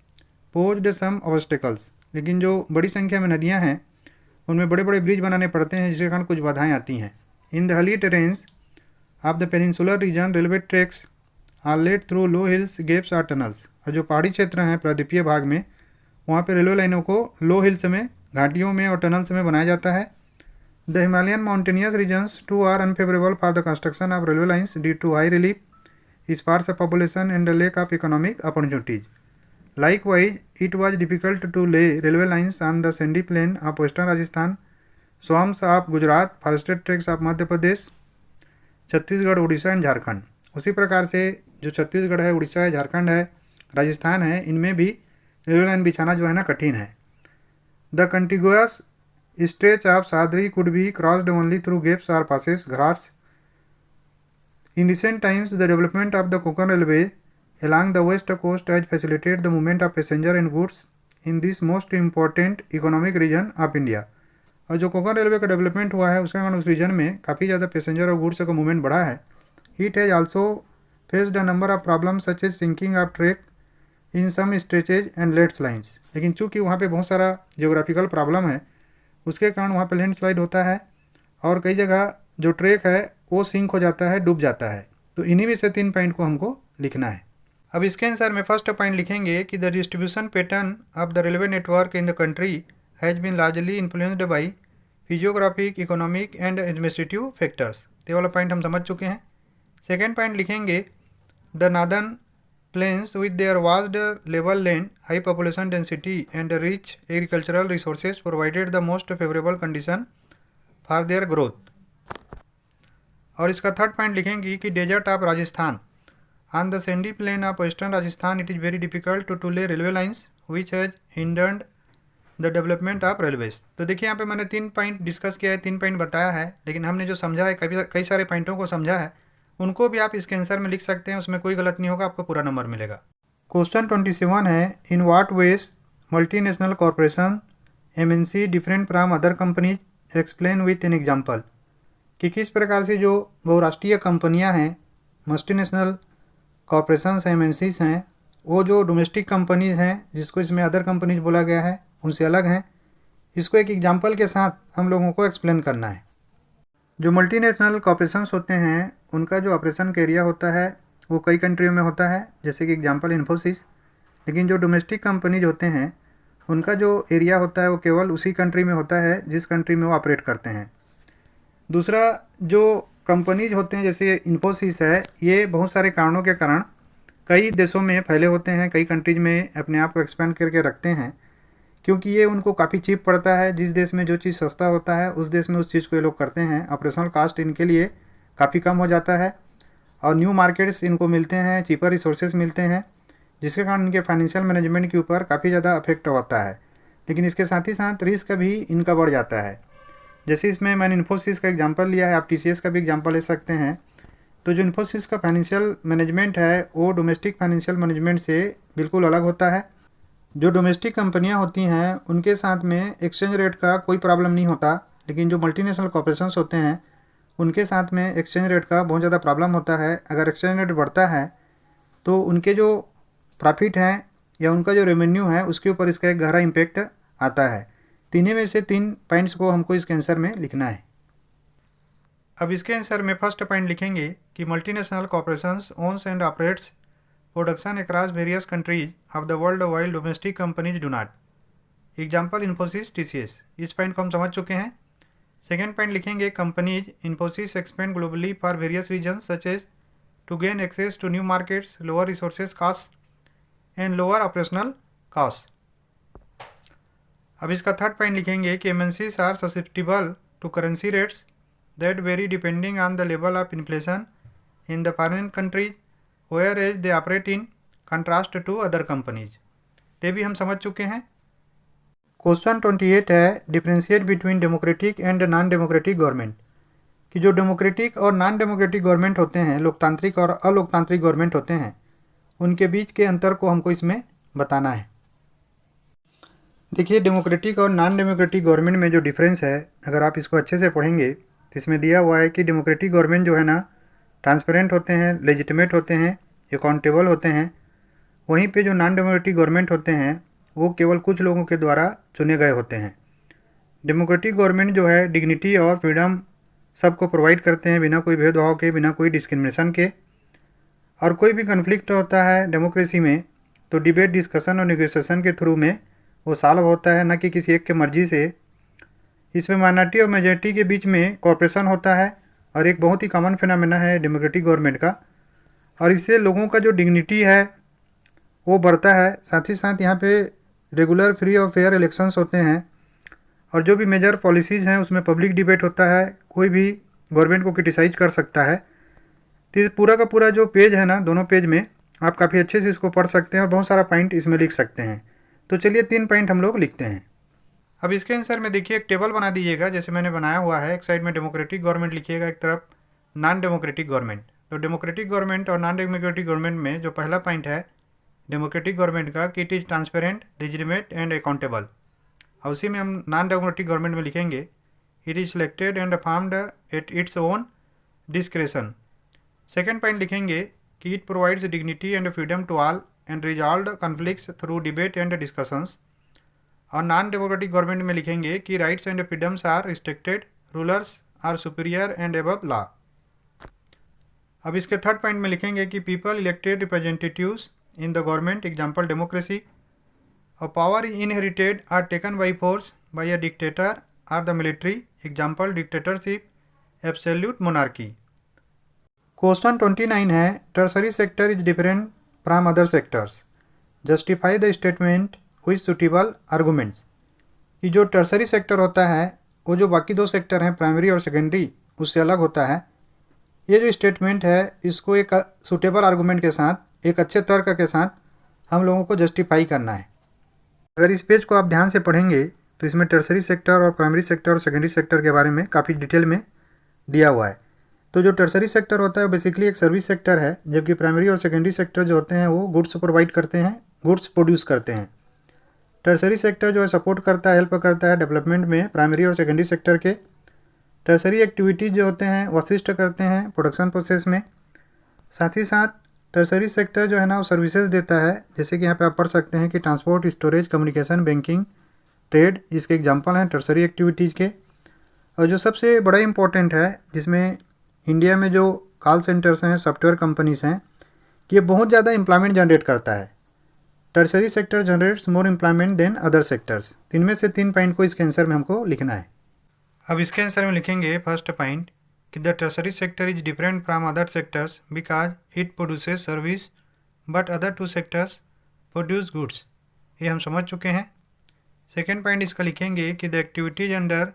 posed some obstacles. लेकिन जो बड़ी संख्या में नदियाँ हैं उनमें बड़े बड़े ब्रिज बनाने पड़ते हैं जिसके कारण कुछ बाधाएँ आती हैं। In the hilly terrains of the peninsular region railway tracks are laid through low hills, gaps और टनल्स। और जो पहाड़ी क्षेत्र हैं प्रायद्वीपीय भाग में वहाँ पे रेलवे लाइनों को लो हिल्स में, घाटियों में और टनल्स में बनाया जाता है। The Himalayan mountainous regions too are unfavourable for the construction of railway lines due to high relief, sparse population and the lack of economic opportunities. Likewise it was difficult to lay railway lines on the sandy plain of western Rajasthan, swamps of Gujarat, forested tracts of Madhya Pradesh, Chhattisgarh, Orissa and Jharkhand. उसी प्रकार से जो छत्तीसगढ़ है, उड़ीसा है, झारखंड है, राजस्थान है, इनमें भी रेलवे लाइन बिछाना जो है ना कठिन है। The contiguous stretch of Sahyadri could be crossed only through gaps और passes, Ghats. In recent times the development of the Konkan railway along the west coast has facilitated the movement of passenger and goods in this most important economic region of India। और जो Konkan railway का development हुआ है उसके कारण उस reason में काफ़ी ज़्यादा पैसेंजर और गुड्स का मूवमेंट बढ़ा है। It has also faced a number of problems such as sinking of track in some stretches and landslides. लेकिन चूँकि वहाँ पे बहुत सारा जियोग्राफिकल प्रॉब्लम है उसके कारण वहाँ पे लैंडस्लाइड होता है और कई जगह जो ट्रैक है वो सिंक हो जाता है, डूब जाता है। तो इन्हीं में से 3 पॉइंट को हमको लिखना है। अब इसके आंसर में फर्स्ट पॉइंट लिखेंगे कि the distribution pattern of the railway network in the country has been largely influenced by physiographic, economic and administrative factors. ये वाला पॉइंट हम समझ चुके हैं। सेकेंड पॉइंट लिखेंगे the northern plains with their vast level land, high population density and rich agricultural resources provided the most favourable condition for their growth. और इसका third point लिखेंगे कि desert of Rajasthan On the sandy plain of western Rajasthan, it is very difficult to lay railway lines, which has hindered the development of railways। तो देखिए यहाँ पे मैंने 3 point discuss किया है, 3 पॉइंट बताया है, लेकिन हमने जो समझा है कई सारे पॉइंटों को समझा है उनको भी आप इसके आंसर में लिख सकते हैं, उसमें कोई गलत नहीं होगा, आपको पूरा नंबर मिलेगा। क्वेश्चन 27 है in what ways multinational corporation MNC different from other companies, explain with an example. कि किस प्रकार से जो बहुराष्ट्रीय कंपनियाँ हैं, मल्टीनेशनल कॉरपोरेशंस हैं, MNCs हैं, वो जो डोमेस्टिक कंपनीज हैं जिसको इसमें अदर कंपनीज बोला गया है उनसे अलग हैं। इसको एक एग्जांपल के साथ हम लोगों को एक्सप्लेन करना है। जो मल्टीनेशनल कॉरपोरेशंस होते हैं उनका जो ऑपरेशन का एरिया होता है वो कई कंट्रियों में होता है, जैसे कि एग्जांपल इन्फोसिस। लेकिन जो डोमेस्टिक कंपनीज होते हैं उनका जो एरिया होता है वो केवल उसी कंट्री में होता है जिस कंट्री में वो ऑपरेट करते हैं। दूसरा, जो कंपनीज होते हैं जैसे इन्फोसिस है, ये बहुत सारे कारणों के कारण कई देशों में फैले होते हैं, कई कंट्रीज में अपने आप को एक्सपेंड करके रखते हैं, क्योंकि ये उनको काफ़ी चीप पड़ता है। जिस देश में जो चीज़ सस्ता होता है उस देश में उस चीज़ को ये लोग करते हैं। ऑपरेशनल कास्ट इनके लिए काफ़ी कम हो जाता है और न्यू मार्केट्स इनको मिलते हैं, चीपर रिसोर्सेज मिलते हैं, जिसके कारण इनके फाइनेंशियल मैनेजमेंट के ऊपर काफ़ी ज़्यादा अफेक्ट होता है। लेकिन इसके साथ ही साथ रिस्क भी इनका बढ़ जाता है। जैसे इसमें मैंने इन्फोसिस का एग्जांपल लिया है, आप टीसीएस का भी एग्जांपल ले सकते हैं। तो जो इन्फोसिस का फाइनेंशियल मैनेजमेंट है वो डोमेस्टिक फाइनेंशियल मैनेजमेंट से बिल्कुल अलग होता है। जो डोमेस्टिक कंपनियां होती हैं उनके साथ में एक्सचेंज रेट का कोई प्रॉब्लम नहीं होता, लेकिन जो मल्टीनेशनल कॉर्पोरेशंस होते हैं उनके साथ में एक्सचेंज रेट का बहुत ज़्यादा प्रॉब्लम होता है। अगर एक्सचेंज रेट बढ़ता है तो उनके जो प्रॉफिट हैं या उनका जो रेवेन्यू है उसके ऊपर इसका एक गहरा इम्पेक्ट आता है। तीनों में से 3 पॉइंट्स को हमको इसके आंसर में लिखना है। अब इसके आंसर में फर्स्ट पॉइंट लिखेंगे कि multinational corporations owns and operates production across various countries of the world while domestic companies do not. Example Infosys TCS. इस पॉइंट को हम समझ चुके हैं। सेकेंड पॉइंट लिखेंगे companies Infosys expand globally for various reason such as to gain access to new markets, lower resources cost and lower operational cost. अब इसका third point लिखेंगे कि MNCs are susceptible to currency rates that very depending on the level of inflation in the foreign countries where as they operate in contrast to other companies. ये भी हम समझ चुके हैं। क्वेश्चन 28 है differentiate between democratic and non democratic government. कि जो democratic और नॉन डेमोक्रेटिक गवर्नमेंट होते हैं, लोकतांत्रिक और अलोकतांत्रिक गवर्नमेंट होते हैं, उनके बीच के अंतर को हमको इसमें बताना है। देखिए डेमोक्रेटिक और नॉन डेमोक्रेटिक गवर्नमेंट में जो डिफरेंस है, अगर आप इसको अच्छे से पढ़ेंगे तो इसमें दिया हुआ है कि डेमोक्रेटिक गवर्नमेंट जो है ना ट्रांसपेरेंट होते हैं, लेजिटिमेट होते हैं, अकाउंटेबल होते हैं। वहीं पे जो नॉन डेमोक्रेटिक गवर्नमेंट होते हैं वो केवल कुछ लोगों के द्वारा चुने गए होते हैं। डेमोक्रेटिक गवर्नमेंट जो है डिग्निटी और फ्रीडम सबको प्रोवाइड करते हैं बिना कोई भेदभाव के, बिना कोई डिस्क्रिमिनेशन के। और कोई भी कन्फ्लिक्ट होता है डेमोक्रेसी में तो डिबेट, डिस्कशन और नेगोशिएशन के थ्रू में वो सॉल्व होता है, न कि किसी एक के मर्जी से। इसमें माइनॉरिटी और मेजॉरिटी के बीच में कॉर्पोरेशन होता है और एक बहुत ही कॉमन फिनोमेना है डेमोक्रेटिक गवर्नमेंट का। और इससे लोगों का जो डिग्निटी है वो बढ़ता है। साथ ही साथ यहाँ पे रेगुलर, फ्री और फेयर इलेक्शंस होते हैं और जो भी मेजर पॉलिसीज़ हैं उसमें पब्लिक डिबेट होता है। कोई भी गवर्नमेंट को क्रिटिसाइज कर सकता है। तो ये पूरा का पूरा जो पेज है ना, दोनों पेज में आप काफ़ी अच्छे से इसको पढ़ सकते हैं और बहुत सारा पॉइंट इसमें लिख सकते हैं। तो चलिए 3 पॉइंट हम लोग लिखते हैं। अब इसके आंसर में देखिए एक टेबल बना दीजिएगा जैसे मैंने बनाया हुआ है। एक साइड में डेमोक्रेटिक गवर्नमेंट लिखिएगा, एक तरफ नॉन डेमोक्रेटिक गवर्नमेंट। तो डेमोक्रेटिक गवर्नमेंट और नॉन डेमोक्रेटिक गवर्नमेंट में जो पहला पॉइंट है डेमोक्रेटिक गवर्नमेंट का कि it is transparent, legitimate and accountable. और उसी में हम नॉन डेमोक्रेटिक गवर्नमेंट में लिखेंगे it is selected and formed at its own discretion. Second point लिखेंगे कि it provides dignity and freedom to all and resolve conflicts through debate and discussions. और non democratic government में लिखेंगे कि rights and freedoms are restricted, rulers are superior and above law. अब इसके third point में लिखेंगे कि people elected representatives in the government, example democracy, और power inherited or taken by force by a dictator or the military, example dictatorship, absolute monarchy. Question 29 है tertiary sector is different from other sectors, justify the statement with suitable arguments. कि जो tertiary sector होता है वो जो बाकी 2 sector हैं primary और सेकेंडरी उससे अलग होता है। ये जो स्टेटमेंट है इसको एक सुटेबल आर्गूमेंट के साथ, एक अच्छे तर्क के साथ हम लोगों को जस्टिफाई करना है। अगर इस पेज को आप ध्यान से पढ़ेंगे तो इसमें टर्सरी सेक्टर और प्राइमरी सेक्टर और सेकेंडरी सेक्टर के बारे में काफ़ी डिटेल में दिया हुआ है। तो जो टर्सरी सेक्टर होता है बेसिकली एक सर्विस सेक्टर है, जबकि प्राइमरी और सेकेंडरी सेक्टर जो होते हैं वो गुड्स प्रोवाइड करते हैं, गुड्स प्रोड्यूस करते हैं। टर्सरी सेक्टर जो है सपोर्ट करता है, हेल्प करता है डेवलपमेंट में प्राइमरी और सेकेंडरी सेक्टर के। टर्सरी एक्टिविटीज़ जो होते हैं वो असिस्ट करते हैं प्रोडक्शन प्रोसेस में। साथ ही साथ टर्सरी सेक्टर जो है ना वो सर्विसेज देता है, जैसे कि यहाँ पे आप पढ़ सकते हैं कि transport, storage, communication, banking, trade, इसके एग्जांपल हैं टर्सरी एक्टिविटीज़ के। और जो सबसे बड़ा इम्पोर्टेंट है जिसमें इंडिया में जो कॉल सेंटर्स हैं, सॉफ्टवेयर कंपनीज हैं, ये बहुत ज़्यादा एम्प्लॉयमेंट जनरेट करता है। Tertiary sector generates more employment than other sectors. इनमें से 3 पॉइंट को इसके आंसर में हमको लिखना है। अब इसके आंसर में लिखेंगे फर्स्ट पॉइंट कि the tertiary sector is different from other sectors because it produces service but other 2 sectors produce goods. ये हम समझ चुके हैं। सेकेंड पॉइंट इसका लिखेंगे कि the activities under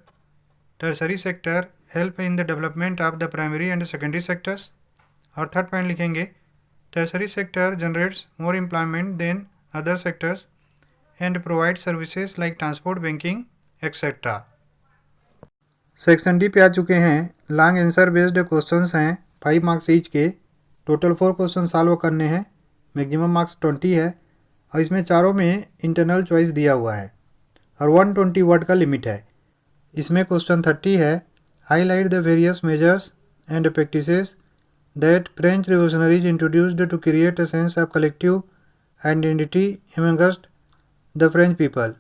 tertiary sector help in the development of the primary and secondary sectors. और third point लिखेंगे tertiary sector generates more employment than other sectors and provide services like transport, banking etcetera. Section D पे आ चुके हैं। Long answer based questions हैं, 5 marks each के। Total 4 question solve करने हैं, मैक्सिमम मार्क्स 20 है और इसमें चारों में इंटरनल चॉइस दिया हुआ है और 120 वर्ड का लिमिट है। इसमें क्वेश्चन 30 है, highlight the various measures and practices that French revolutionaries introduced to create a sense of collective identity amongst the French people.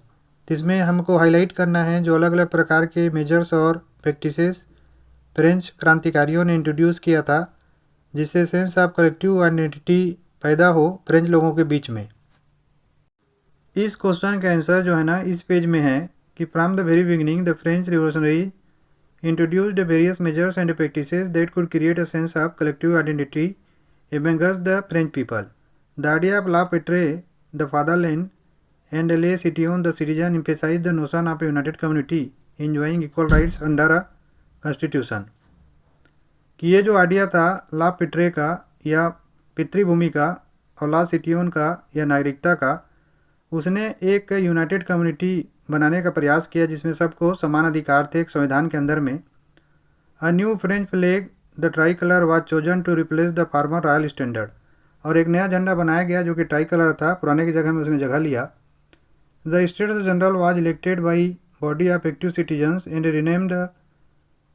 इसमें हमको हाईलाइट करना है जो अलग अलग प्रकार के मेजर्स और प्रैक्टिसेस फ्रेंच क्रांतिकारियों ने इंट्रोड्यूस किया था, जिससे सेंस ऑफ कलेक्टिव आइडेंटिटी पैदा हो फ्रेंच लोगों के बीच में। इस क्वेश्चन का आंसर जो है ना इस पेज में है कि from the very beginning the French revolutionary introduced various measures and practices that could create a sense of collective identity amongst the French people. The idea of la patrie the fatherland and lay city on the citizen emphasize the notion of a united community enjoying equal rights under a constitution। कि ये जो idea था ला पिट्रे का या पितृभूमि का और ला सिटियोन का या नागरिकता का, उसने एक यूनाइटेड कम्युनिटी बनाने का प्रयास किया जिसमें सबको समान अधिकार थे एक संविधान के अंदर में। A new French flag the tricolour was chosen to replace the former royal standard. और एक नया झंडा बनाया गया जो कि ट्राई कलर था, पुराने की जगह में उसने जगह लिया। The States General was elected by body of active citizens and renamed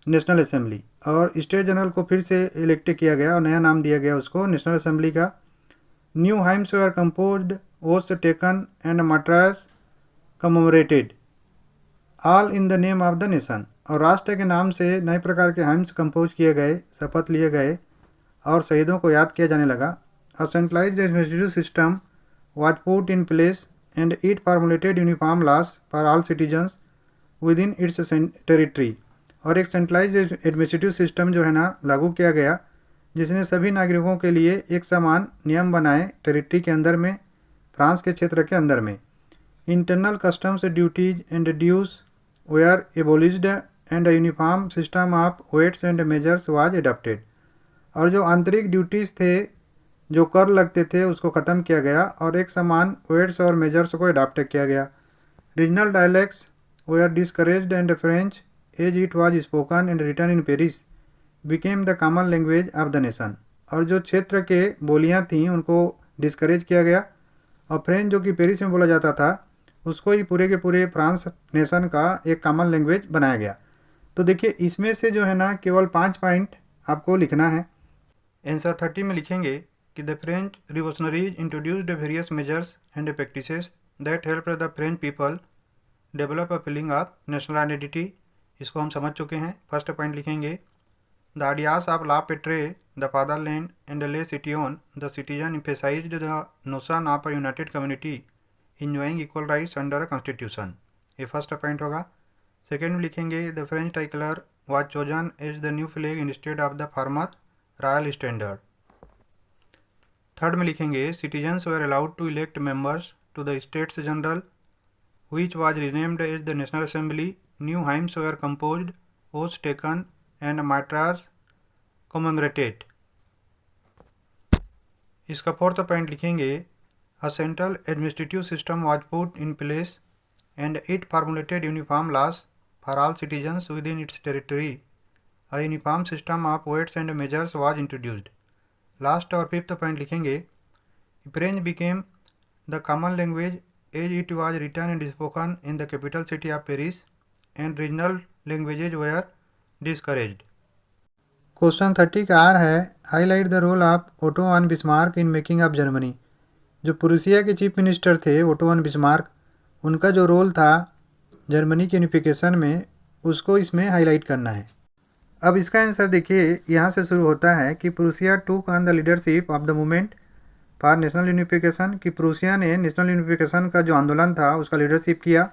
national assembly. और स्टेट जनरल को फिर से इलेक्ट किया गया और नया नाम दिया गया उसको नेशनल असेंबली का। New hymns were composed, oaths taken and martyrs commemorated all in the name of the nation. और राष्ट्र के नाम से नए प्रकार के हाइम्स कंपोज किए गए, शपथ लिए गए और शहीदों को याद किया जाने लगा। A centralised administrative system was put in place and it formulated uniform laws for all citizens within its territory। और एक सेंट्रलाइज एडमिनिस्ट्रेटिव सिस्टम जो है ना लागू किया गया जिसने सभी नागरिकों के लिए एक समान नियम बनाए टेरिटरी के अंदर में, फ्रांस के क्षेत्र के अंदर में। Internal customs duties and dues were abolished and uniform system of weights and measures was adopted. और जो आंतरिक ड्यूटीज़ थे, जो कर लगते थे, उसको ख़त्म किया गया और एक समान वेट्स और मेजर्स को अडॉप्ट किया गया। Regional dialects were discouraged and French as it was spoken and written in Paris became the common language of the nation. और जो क्षेत्र के बोलियां थीं उनको डिस्करेज किया गया और फ्रेंच जो कि पेरिस में बोला जाता था उसको ही पूरे के पूरे फ्रांस नेशन का एक कॉमन लैंग्वेज बनाया गया। तो देखिए इसमें से जो है ना केवल 5 पॉइंट आपको लिखना है। आंसर 30 में लिखेंगे कि the French revolutionaries introduced various measures and practices that help the French people develop a feeling of national identity. इसको हम समझ चुके हैं। फर्स्ट पॉइंट लिखेंगे the ideas of la patrie the fatherland and le citoyen the citizen emphasised the notion of a united community enjoying equal rights under a constitution. ये first point होगा। Second में लिखेंगे the French tricolour was chosen as the new flag instead of the former royal standard. Third में लिखेंगे citizens were allowed to elect members to the States General which was renamed as the National Assembly. New hymns were composed, oaths taken, and martyrs commemorated। इसका fourth point लिखेंगे A central administrative system was put in place and it formulated uniform laws for all citizens within its territory. A uniform system of weights and measures was introduced। Last और fifth point लिखेंगे French became the common language as it was written and spoken in the capital city of Paris and regional languages were discouraged। Question 30 का are है highlight the role of Otto von Bismarck in making of Germany. जो Prussia के chief minister थे Otto von Bismarck, उनका जो रोल था Germany के यूनिफिकेशन में, उसको इसमें हाईलाइट करना है। अब इसका आंसर देखिए यहाँ से शुरू होता है कि प्रूसिया टूक on the leadership of the movement for national unification. कि प्रूसिया ने नेशनल यूनिफिकेशन का जो आंदोलन था उसका लीडरशिप किया।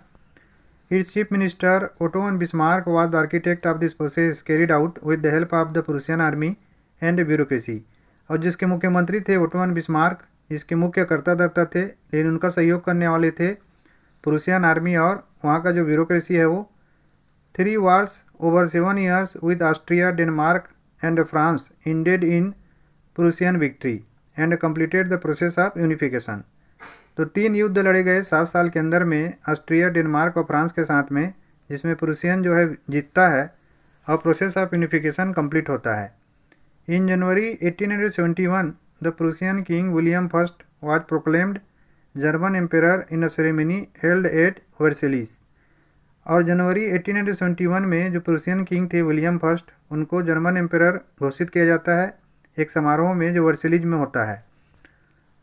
It's chief minister Otto von Bismarck was the architect of this process carried out with the help of the Prussian army and bureaucracy. और जिसके मुख्यमंत्री थे ओटो वन बिस्मार्क, जिसके मुख्य कर्ता धर्ता थे, लेकिन उनका सहयोग करने वाले थे प्रूसियन आर्मी और वहाँ का जो ब्यूरोक्रेसी है वो। 3 wars over 7 years with Austria, Denmark and France ended in Prussian victory and completed the process of unification। तो 3 युद्ध लड़े गए 7 साल के अंदर में ऑस्ट्रिया, डेनमार्क और फ्रांस के साथ में, जिसमें प्रूसियन जो है जीतता है और प्रोसेस ऑफ यूनिफिकेशन कंप्लीट होता है। इन January 1871 the Prussian king William first was proclaimed German emperor in a ceremony held at Versailles. और जनवरी 1871 में जो प्रूसियन किंग थे विलियम फर्स्ट, उनको जर्मन एम्पेरर घोषित किया जाता है एक समारोह में जो वर्सेलिज में होता है।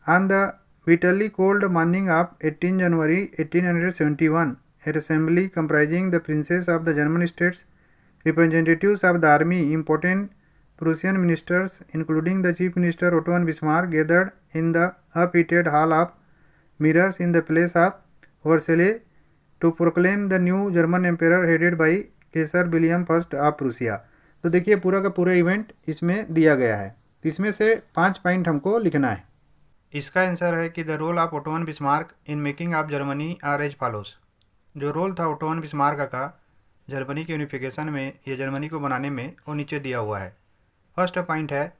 On the bitterly cold morning of 18 January 1871, an assembly comprising the princes of the German states, representatives of the army, important Prussian ministers, including the chief minister Otto von Bismarck, gathered in the up-heated hall of mirrors in the place of Versailles to proclaim the new German emperor headed by Kesar William first of Prussia. तो देखिए पूरा का पूरा event इसमें दिया गया है। तो इसमें से 5 पॉइंट हमको लिखना है। इसका आंसर है कि the role of Otto von Bismarck in making of Germany are as follows. जो रोल था ओटो वन बिस्मार्क का जर्मनी के यूनिफिकेशन में या जर्मनी को बनाने में, वो नीचे दिया हुआ है। फर्स्ट पॉइंट है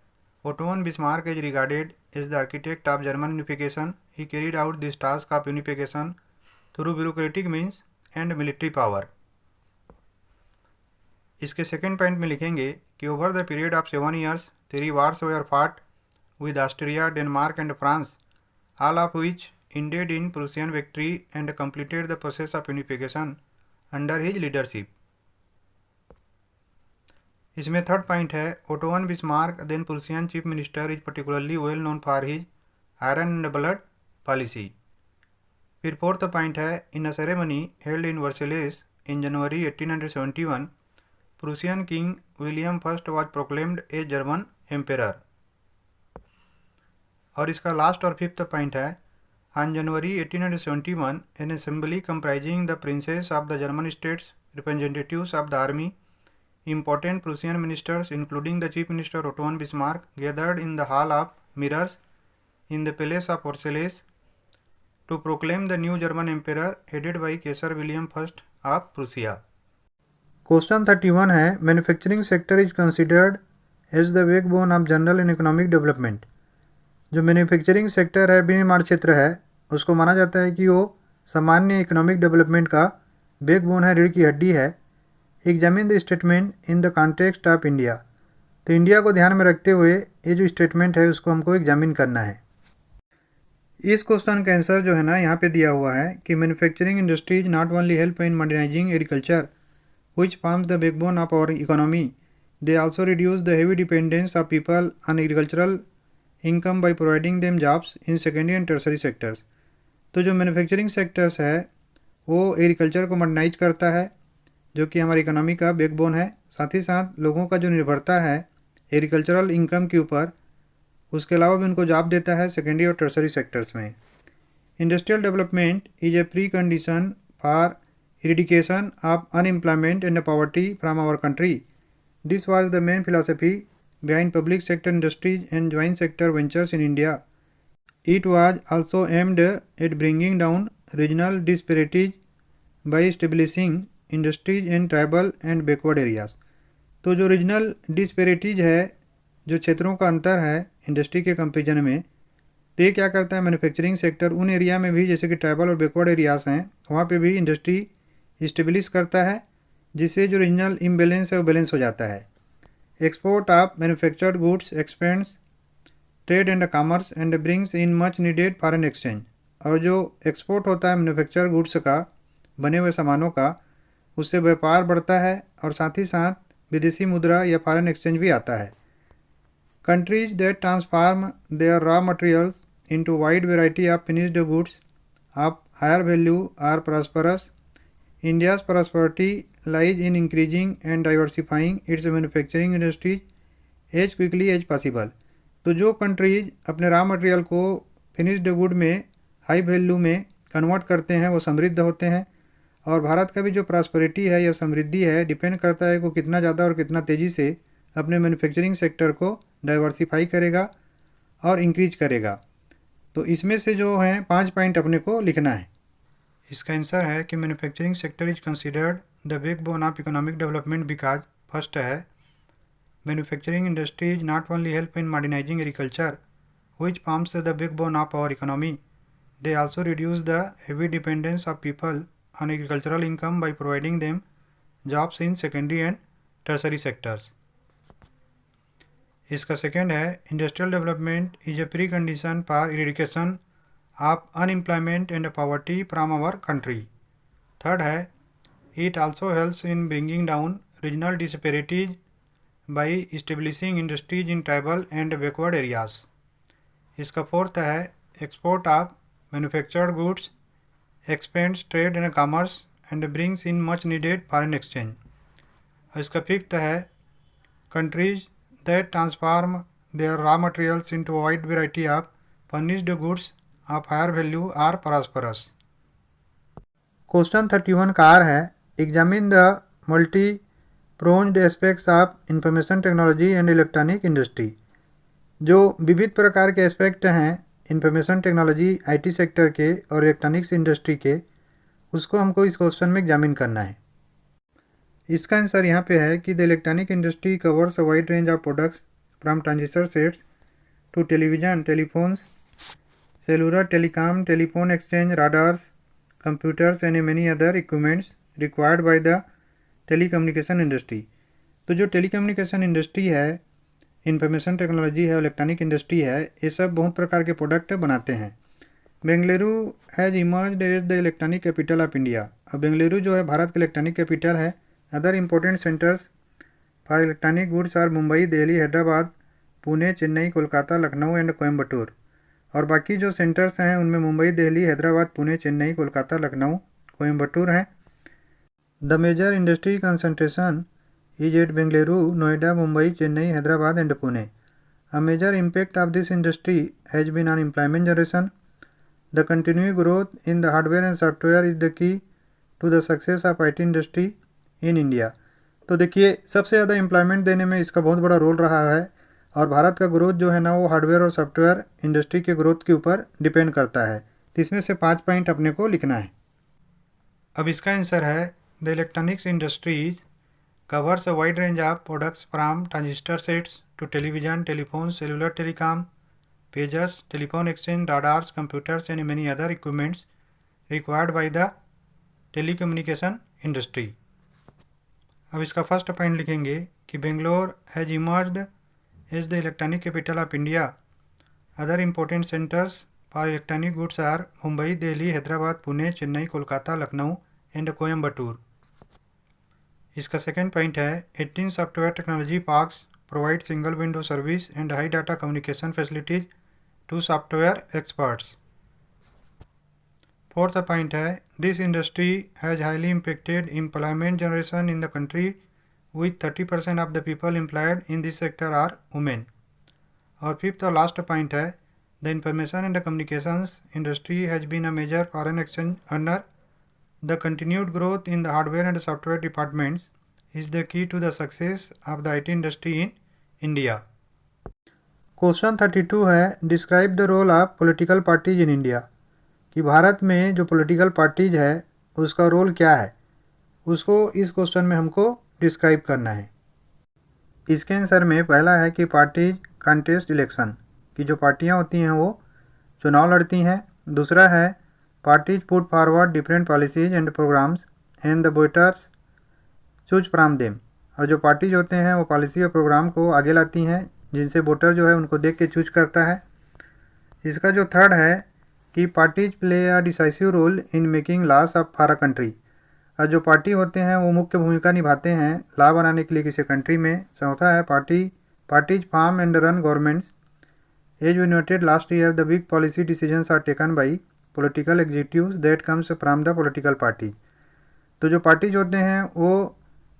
Otto von Bismarck is regarded as the architect of German unification. He carried out this task of unification through bureaucratic means and military power. इसके सेकेंड पॉइंट में लिखेंगे कि over the period of 7 years 3 wars were fought with Austria, Denmark and France, all of which ended in Prussian victory and completed the process of unification under his leadership. इसमें third point है Otto von Bismarck then Prussian chief minister is particularly well known for his iron and blood policy. फिर fourth point है in a ceremony held in Versailles in January 1871 Prussian king William first was proclaimed a German emperor. और इसका last और fifth point है on January 1871 an assembly comprising the princes of the German states, representatives of the army, important Prussian ministers including the chief minister Otto von Bismarck gathered in the Hall of Mirrors in the palace of Versailles to proclaim the new German emperor headed by Kaiser William first of Prussia. Question 31 है manufacturing sector is considered as the backbone of general and economic development. जो manufacturing sector है, विनिर्माण क्षेत्र है, उसको माना जाता है कि वो सामान्य इकोनॉमिक डेवलपमेंट का बैकबोन है, रीढ़ की हड्डी है। Examine the statement in the context of India. तो इंडिया को ध्यान में रखते हुए ये जो स्टेटमेंट है उसको हमको एग्जामिन करना है। इस क्वेश्चन का आंसर जो है ना यहाँ पे दिया हुआ है कि manufacturing industries not only help in modernising agriculture which forms the backbone of our economy, they also reduce the heavy dependence of people on agricultural income by providing them jobs in secondary and tertiary sectors। तो जो manufacturing sectors है वो agriculture को modernise करता है, जो कि हमारी इकोनॉमी का बैकबोन है। साथ ही साथ लोगों का जो निर्भरता है एग्रीकल्चरल इनकम के ऊपर, उसके अलावा भी उनको जॉब देता है सेकेंडरी और टर्सरी सेक्टर्स में। Industrial development is a precondition for eradication of unemployment and poverty from our country. This was the main philosophy behind public sector industries and joint sector ventures in India. It was also aimed at bringing down regional disparities by establishing industries in tribal and backward areas. तो जो regional disparities है, जो क्षेत्रों का अंतर है industry के comparison में, तो ये क्या करता है मैन्युफैक्चरिंग सेक्टर उन एरिया में भी, जैसे कि ट्राइबल और बैकवर्ड एरियाज हैं, वहाँ पे भी इंडस्ट्री इस्टेब्लिश करता है, जिससे जो रीजनल इम्बैलेंस है वो बैलेंस हो जाता है। Export of manufactured goods expands trade and commerce and brings in much needed foreign exchange. और जो एक्सपोर्ट होता है मैन्युफैक्चर्ड गुड्स का, बने हुए सामानों का, उससे व्यापार बढ़ता है और साथ ही साथ विदेशी मुद्रा या फॉरेन एक्सचेंज भी आता है। Countries that transform their raw materials into wide variety of finished goods of higher value are prosperous. India's prosperity lies in increasing and diversifying its manufacturing industries as quickly as possible। तो जो countries अपने raw material को finished good में high value में convert करते हैं वो समृद्ध होते हैं। और भारत का भी जो प्रॉस्पेरिटी है या समृद्धि है डिपेंड करता है वो कितना ज़्यादा और कितना तेज़ी से अपने मैन्युफैक्चरिंग सेक्टर को डाइवर्सिफाई करेगा और इंक्रीज करेगा। तो इसमें से जो हैं 5 पॉइंट अपने को लिखना है। इसका आंसर है कि manufacturing sector is considered the backbone of economic development because first है manufacturing industries not only help in modernising agriculture which forms the backbone of our economy, they also reduce the heavy dependence of people on agricultural income by providing them jobs in secondary and tertiary sectors. इसका second है industrial development is a precondition for eradication of unemployment and poverty from our country. Third है it also helps in bringing down regional disparities by establishing industries in tribal and backward areas. इसका fourth है export of manufactured goods expands trade and commerce and brings in much needed foreign exchange. इसका fifth है countries that transform their raw materials into a wide variety of furnished goods of higher value are prosperous. Question 31 का are है Examine the multi-pronged aspects of information technology and electronic industry। जो विविध प्रकार के aspect हैं information technology IT sector के और electronics industry के, उसको हमको इस क्वेश्चन में एग्जामिन करना है। इसका आंसर यहाँ पे है कि the electronic industry covers a wide range of products from transistor sets to television, telephones, cellular telecom, telephone exchange, radars, computers and many other equipments required by the telecommunication industry. तो जो telecommunication industry है, information technology है, electronic industry है, ये सब बहुत प्रकार के प्रोडक्ट बनाते हैं। Bengaluru has emerged as the electronic capital of India. अब बेंगलुरु जो है भारत का इलेक्ट्रॉनिक कैपिटल है। Other important centres for electronic goods are Mumbai, Delhi, Hyderabad, Pune, Chennai, Kolkata, Lucknow and Coimbatore. और बाकी जो सेंटर्स हैं उनमें मुंबई, दिल्ली, हैदराबाद, पुणे, चेन्नई, कोलकाता, लखनऊ, कोयम्बटूर हैं। The major industry concentration is at Bengaluru, Noida, Mumbai, Chennai, Hyderabad and Pune. A major impact of this industry has been on employment generation. The continuing growth in the hardware and software is the key to the success of IT industry in India. तो देखिए सबसे ज़्यादा employment देने में इसका बहुत बड़ा role रहा है और भारत का ग्रोथ जो है ना वो हार्डवेयर और सॉफ्टवेयर इंडस्ट्री के ग्रोथ के ऊपर डिपेंड करता है। तो इसमें से 5 पॉइंट अपने को लिखना है। अब इसका आंसर है the electronics industries covers a wide range of products from transistor sets to television, telephone, cellular telecom, pagers, telephone exchange, radars, computers and many other equipments required by the telecommunication industry. अब इसका first point लिखेंगे कि Bangalore has emerged as the electronic capital of India. Other important centres for electronic goods are Mumbai, Delhi, Hyderabad, Pune, Chennai, Kolkata, Lucknow and Coimbatore. इसका second point है 18 software technology parks provide single window service and high data communication facilities to software experts. Fourth point है this industry has highly impacted employment generation in the country with 30% of the people employed in this sector are women. और fifth और last point है the information and communications industry has been a major foreign exchange earner. The continued growth in the hardware and software departments is the key to the success of the IT industry in India. Question 32 है describe the role of political parties in India. कि भारत में जो political parties है उसका role क्या है, उसको इस क्वेश्चन में हमको डिस्क्राइब करना है। इसके आंसर में पहला है कि पार्टीज कंटेस्ट इलेक्शन, कि जो पार्टियां होती हैं वो चुनाव लड़ती हैं। दूसरा है parties put forward different policies and programmes and the voters choose from them. और जो पार्टीज होते हैं वो पॉलिसी और प्रोग्राम को आगे लाती हैं जिनसे वोटर जो है उनको देख के चूज करता है। इसका जो थर्ड है कि parties play a decisive role in making laws of for a country. और जो पार्टी होते हैं वो मुख्य भूमिका निभाते हैं लॉ बनाने के लिए किसी कंट्री में। चौथा है parties form and run governments. As we noted last year the big policy decisions are taken by political executives that comes from the political parties. तो जो पार्टीज होते हैं वो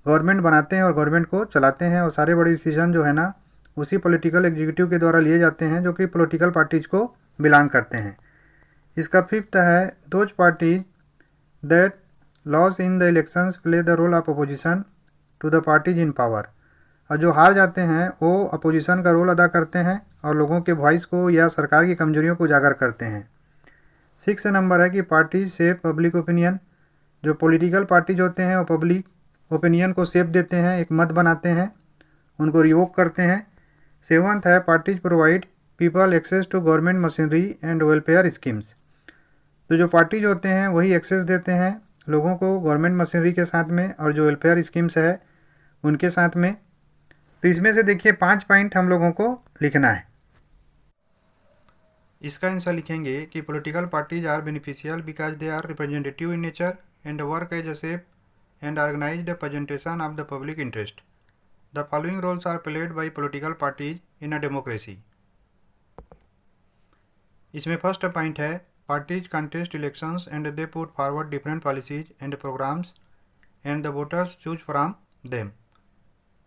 गवर्नमेंट बनाते हैं और गवर्नमेंट को चलाते हैं और सारे बड़े डिसीजन जो है ना उसी पॉलिटिकल एग्जीक्यूटिव के द्वारा लिए जाते हैं जो कि पॉलिटिकल पार्टीज को बिलोंग करते हैं। इसका फिफ्थ है those parties that lose in the elections play the role of opposition to the parties in power. और जो हार जाते हैं वो अपोजिशन का रोल अदा करते हैं और लोगों के वॉइस को या सरकार की कमजोरियों को उजागर करते हैं। 6 नंबर है कि पार्टीज शेप पब्लिक ओपिनियन। जो पॉलिटिकल पार्टीज होते हैं वो पब्लिक ओपिनियन को शेप देते हैं, एक मत बनाते हैं, उनको रिवोक करते हैं। 7th है parties provide people access to government machinery and welfare schemes. तो जो पार्टीज होते हैं वही एक्सेस देते हैं लोगों को गवर्नमेंट मशीनरी के साथ में और जो वेलफेयर स्कीम्स है उनके साथ में। तो इसमें से देखिए 5 पॉइंट हम लोगों को लिखना है। इसका आंसर लिखेंगे कि political parties are beneficial because they are representative in nature and work as a shape and organised presentation of the public interest. The following roles are played by political parties in a democracy. इसमें first point है parties contest elections and they put forward different policies and programmes and the voters choose from them.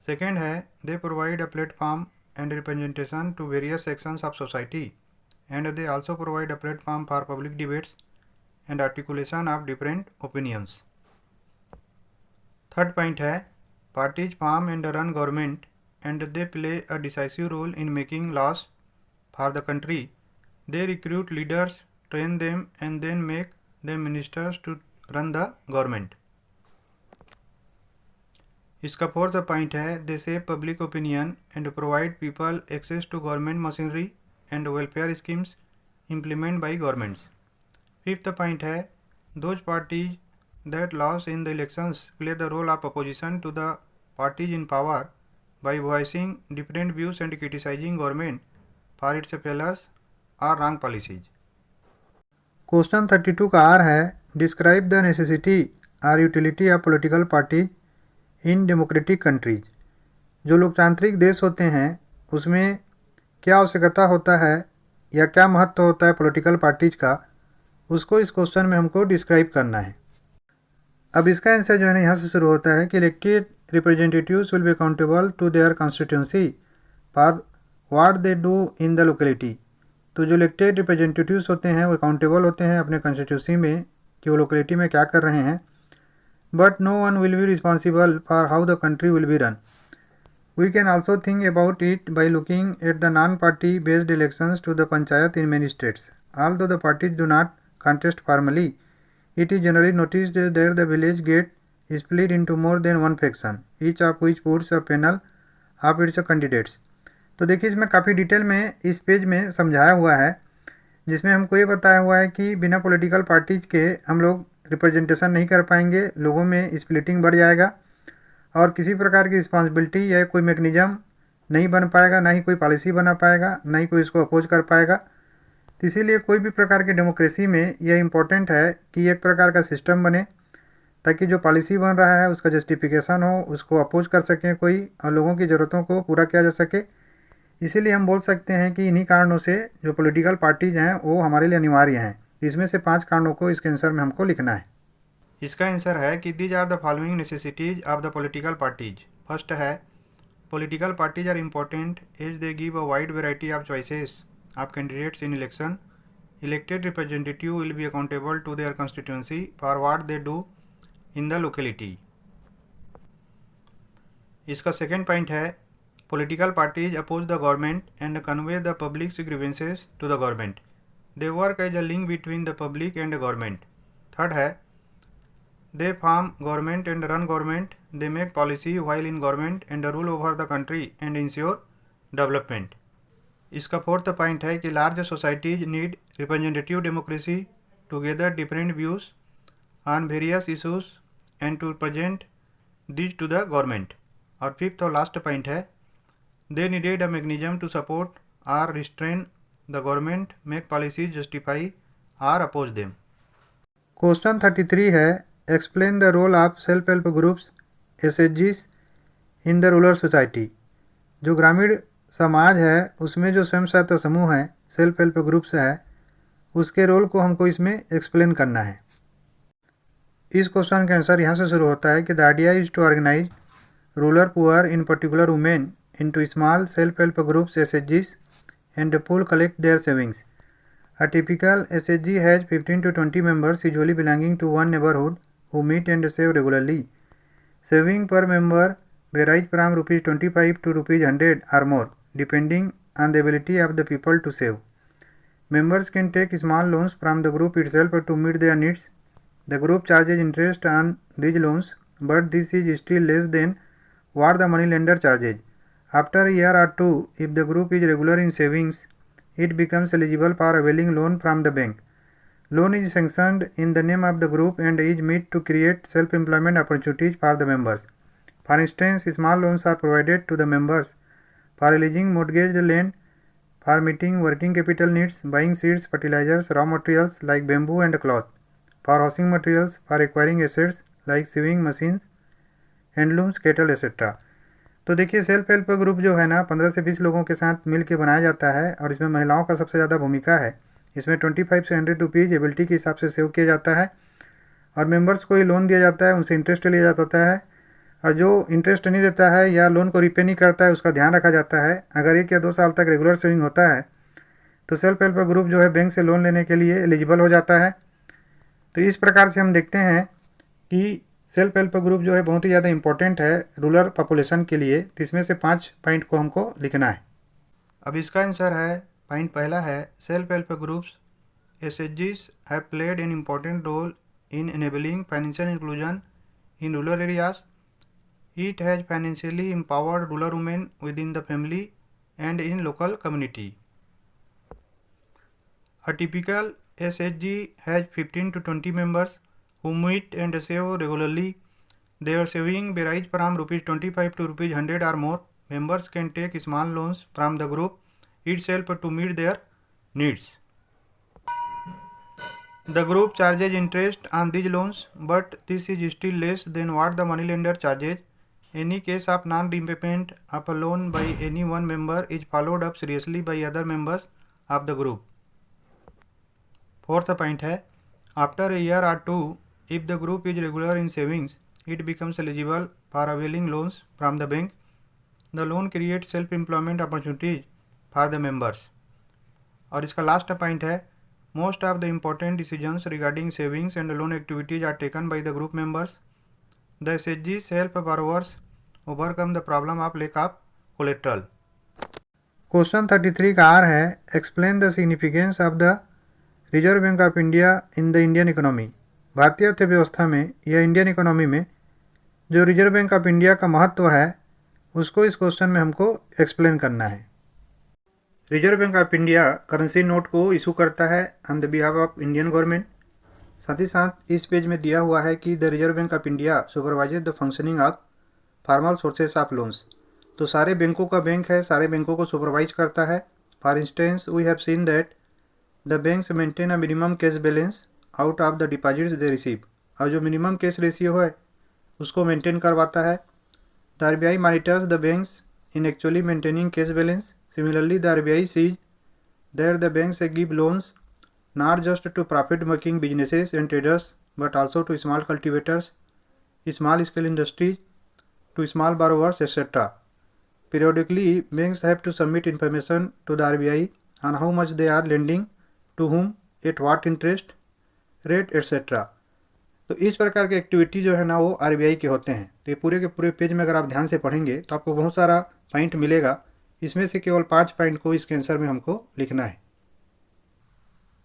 Second है they provide a platform and representation to various sections of society and they also provide a platform for public debates and articulation of different opinions. Third point है parties form and run government and they play a decisive role in making laws for the country. They recruit leaders, train them and then make them ministers to run the government. इसका fourth point है they shape public opinion and provide people access to government machinery and welfare schemes implemented by governments. Fifth point है those parties that lost in the elections play the role of opposition to the parties in power by voicing different views and criticizing government for its failures or wrong policies. Question 32 का are है describe the necessity or utility of political parties in democratic countries. जो लोकतांत्रिक देश होते हैं उसमें क्या आवश्यकता होता है या क्या महत्व होता है पॉलिटिकल पार्टीज का, उसको इस क्वेश्चन में हमको डिस्क्राइब करना है। अब इसका आंसर जो है ना यहाँ से शुरू होता है कि elected representatives will be accountable to their constituency for what they do in the locality. तो जो इलेक्टेड रिप्रेजेंटेटिव्स होते हैं वो अकाउंटेबल होते हैं अपने कॉन्स्टिट्यूंसी में कि वो लोकेलिटी में क्या कर रहे हैं, but no one will be responsible for how the country will be run. We can also think about it by looking at the non-party based elections to the panchayat in many states. Although the parties do not contest formally, it is generally noticed that the village gets split into more than one faction, each of which puts a panel of its candidates. तो देखिए इसमें काफ़ी detail में इस page में समझाया हुआ है, जिसमें हमको ये बताया हुआ है कि बिना पॉलिटिकल पार्टीज़ के हम लोग रिप्रेजेंटेशन नहीं कर पाएंगे, लोगों में स्प्लिटिंग बढ़ जाएगा और किसी प्रकार की रिस्पॉन्सिबिलिटी या कोई मैकेनिज्म नहीं बन पाएगा, ना ही कोई पॉलिसी बना पाएगा, ना ही कोई इसको अपोज कर पाएगा। तो इसीलिए कोई भी प्रकार की डेमोक्रेसी में यह इम्पोर्टेंट है कि एक प्रकार का सिस्टम बने ताकि जो पॉलिसी बन रहा है उसका जस्टिफिकेशन हो, उसको अपोज कर सकें कोई और लोगों की ज़रूरतों को पूरा किया जा सके। इसीलिए हम बोल सकते हैं कि इन्हीं कारणों से जो पॉलिटिकल पार्टीज़ हैं वो हमारे लिए अनिवार्य हैं। इसमें से 5 कारणों को इसके आंसर में हमको लिखना है। इसका आंसर है कि these are the following necessities of the political parties. First है political parties are important as they give a wide variety of choices of candidates in election. Elected representative will be accountable to their constituency for what they do in the locality. इसका second point है political parties oppose the government and convey the public grievances to the government. They work as a link between the public and government. Third है they form government and run government, they make policy while in government and rule over the country and ensure development. इसका fourth point है कि large societies need representative democracy to gather different views on various issues and to present this to the government. और fifth और last point है they needed a mechanism to support or restrain the government make policies justify or oppose them. Question 33 है explain the role of self help groups SHGs in the rural society. जो ग्रामीण समाज है उसमें जो स्वयं सहायता समूह है, सेल्फ हेल्प ग्रुप्स है, उसके रोल को हमको इसमें एक्सप्लेन करना है। इस क्वेश्चन का आंसर यहाँ से शुरू होता है कि the idea is to organise rural poor in particular women into small self help groups SHGs and pool collect their savings. A typical SHG has 15 to 20 members usually belonging to one neighborhood who meet and save regularly. Saving per member varies from ₹25 to ₹100 or more depending on the ability of the people to save. Members can take small loans from the group itself to meet their needs. The group charges interest on these loans, but this is still less than what the moneylender charges. After a year or two, if the group is regular in savings, it becomes eligible for availing loan from the bank. Loan is sanctioned in the name of the group and is meant to create self-employment opportunities for the members. For instance, small loans are provided to the members for releasing mortgaged land, for meeting working capital needs, buying seeds, fertilizers, raw materials like bamboo and cloth, for housing materials, for acquiring assets like sewing machines, handlooms, kettle etcetera. तो देखिए self help group जो है ना 15 से 20 लोगों के साथ मिल के बनाया जाता है और इसमें महिलाओं का सबसे ज़्यादा भूमिका है। इसमें 25 से 100 रुपीज़ एबिलिटी के हिसाब से सेव किया जाता है और मेंबर्स को ये लोन दिया जाता है, उनसे इंटरेस्ट लिया जाता है और जो इंटरेस्ट नहीं देता है या लोन को रिपे नहीं करता है उसका ध्यान रखा जाता है। अगर 1 या 2 साल तक रेगुलर सेविंग होता है तो सेल्फ हेल्प ग्रुप जो है बैंक से लोन लेने के लिए एलिजिबल हो जाता है। तो इस प्रकार से हम देखते हैं कि सेल्फ हेल्प ग्रुप जो है बहुत ही ज़्यादा इंपॉर्टेंट है रूरल पॉपुलेशन के लिए। तो इसमें से 5 पॉइंट को हमको लिखना है। अब इसका आंसर है, पॉइंट पहला है, सेल्फ हेल्प ग्रुप्स एसएचजीज have played an important role in enabling financial inclusion in rural areas. It has financially empowered rural women within the family and in local community. A typical SHG has 15 to 20 members who meet and save regularly. Their saving varies from ₹25 to ₹100 or more. Members can take small loans from the group itself to meet their needs. The group charges interest on these loans, but this is still less than what the moneylender charges. Any case of non-repayment of a loan by any one member is followed up seriously by other members of the group. Fourth point है, after a year और 2 if the group is regular in savings it becomes eligible for availing loans from the bank. The loan create self employment opportunities for the members. और इसका last point है, most of the important decisions regarding savings and loan activities are taken by the group members. The एसएचजीज help borrowers overcome the problem of lack of collateral. Question 33 का are है, explain the significance of the reserve Bank of India in the Indian economy. भारतीय अर्थव्यवस्था में या Indian economy में जो reserve Bank of India का महत्व है उसको इस क्वेश्चन में हमको एक्सप्लेन करना है। Reserve Bank of India currency note को इशू करता है on the behalf of Indian government. साथ ही साथ इस पेज में दिया हुआ है कि the reserve Bank of India supervises the functioning of formal sources of loans. तो सारे बैंकों का बैंक है, सारे बैंकों को सुपरवाइज करता है। For instance we have seen that the banks maintain a minimum cash balance out of the deposits they receive. और जो मिनिमम कैश रेशियो है उसको मेंटेन करवाता है। The RBI monitors the banks in actually maintaining cash balance. Similarly the RBI sees that the banks give loans not just to profit making businesses and traders but also to small cultivators, small scale industries, to small borrowers etc. Periodically, banks have to submit information to the RBI on how much they are lending, to whom, at what interest rate etc. तो इस प्रकार के activity जो है ना वो RBI के होते हैं। तो ये पूरे के पूरे पेज में अगर आप ध्यान से पढ़ेंगे तो आपको बहुत सारा पॉइंट मिलेगा। इसमें से केवल 5 पॉइंट को इसके आंसर में हमको लिखना है।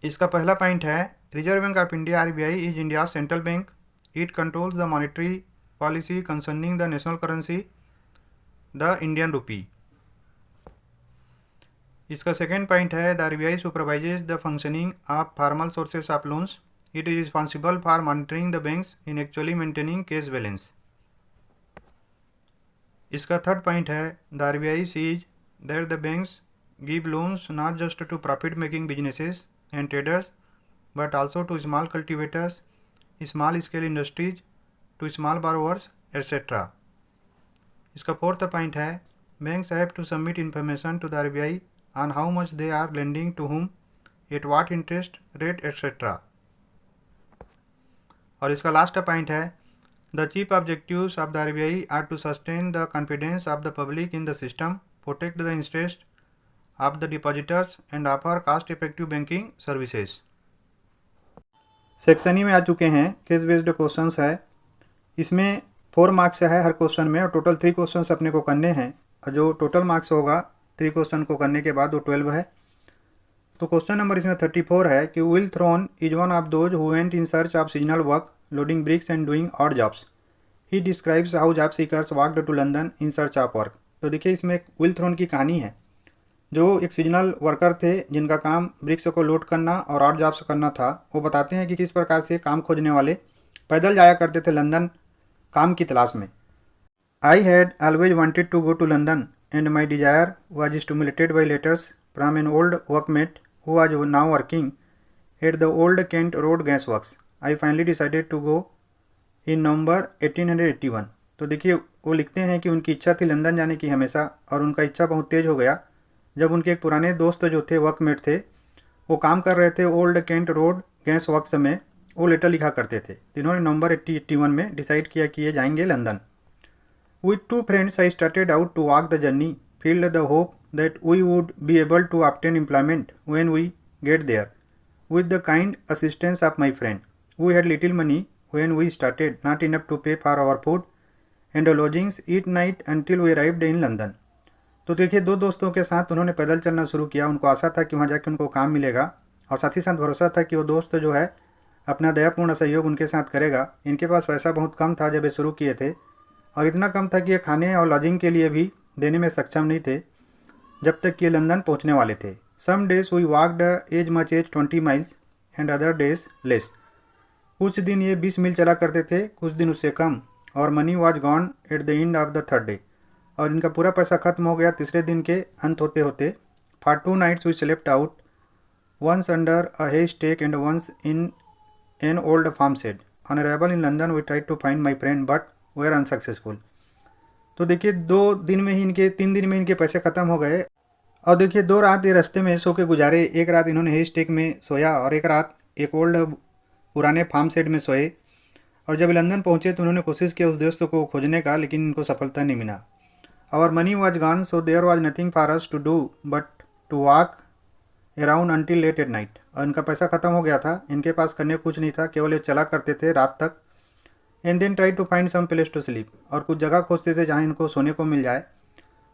इसका पहला पॉइंट है, Reserve Bank of India RBI is India central bank. It controls the monetary policy concerning the national currency the Indian rupee. इसका सेकेंड पॉइंट है, the RBI supervises the functioning of formal sources of loans. It is responsible for monitoring the banks in actually maintaining cash balance. इसका third point है, the RBI sees that the banks give loans not just to profit making businesses and traders but also to small cultivators, small scale industries, to small borrowers etc. इसका fourth point है, banks have to submit information to the RBI on how much they are lending to whom, at what interest rate etc. और इसका last point है, the chief objectives of the RBI are to sustain the confidence of the public in the system, protect the interest of the depositors and offer cost effective banking services. Section E में आ चुके हैं, case based questions है। इसमें 4 marks है हर question में और total 3 questions अपने को करने हैं और जो टोटल मार्क्स होगा 3 क्वेश्चन को करने के बाद वो 12 है। तो क्वेश्चन नंबर इसमें 34 है कि Will Thorne is one of those who went in search of seasonal work, loading bricks and doing odd jobs. He describes how job seekers walked to London in search of work. तो देखिए इसमें एक will throne की कहानी है, जो एक seasonal worker थे जिनका काम ब्रिक्स को लोड करना और ऑड जॉब्स करना था। वो बताते हैं कि किस प्रकार से काम खोजने वाले पैदल जाया करते थे लंदन काम की तलाश में। I had always wanted to go to London, and my desire was stimulated by letters from an old workmate who was now working at the old Kent Road gas works. I finally decided to go in November 1881। तो देखिए वो लिखते हैं कि उनकी इच्छा थी London जाने की हमेशा, और उनका इच्छा बहुत तेज हो गया जब उनके एक पुराने दोस्त जो थे, वर्कमेट थे, वो काम कर रहे थे old Kent road gas works में, वो लेटर लिखा करते थे। इन्होंने नवंबर 1881 में डिसाइड किया कि ये जाएंगे London. With two friends, I started out to walk the journey, filled the hope that we would be able to obtain employment when we get there. With the kind assistance of my friend, we had little money when we started, not enough to pay for our food and lodgings each night until we arrived in London. तो देखिए दो दोस्तों के साथ उन्होंने पैदल चलना शुरू किया। उनको आशा था कि वहाँ जाकर उनको काम मिलेगा, और साथ ही साथ भरोसा था कि वो दोस्त जो है अपना दयापूर्ण सहयोग उनके साथ करेगा। इनके पास पैसा बहुत कम था जब ये शुरू किए थे, और इतना कम था कि ये खाने और लॉजिंग के लिए भी देने में सक्षम नहीं थे जब तक कि ये लंदन पहुंचने वाले थे। Some days we walked as much as 20 miles and other days less. कुछ दिन ये 20 मील चला करते थे, कुछ दिन उससे कम, और money was gone at the end of the third day, और इनका पूरा पैसा खत्म हो गया तीसरे दिन के अंत होते होते। For 2 nights we slept out, once under a haystack and once in an old farm shed. On arrival in London we tried to find my friend but were unsuccessful. तो देखिए 3 दिन में इनके पैसे ख़त्म हो गए, और देखिए 2 रात ये रास्ते में सो के गुजारे। एक रात इन्होंने हे स्टेक में सोया, और एक रात एक ओल्ड पुराने फार्म शेड में सोए। और जब लंदन पहुंचे तो उन्होंने कोशिश की उस दोस्त को खोजने का, लेकिन इनको सफलता नहीं मिला। Our money was gone, so there was nothing for us to do but to walk around until late at night. और इनका पैसा ख़त्म हो गया था, इनके पास करने कुछ नहीं था, केवल ये चला करते थे रात तक। And then try to find some place to sleep, और कुछ जगह खोजते थे जहाँ इनको सोने को मिल जाए।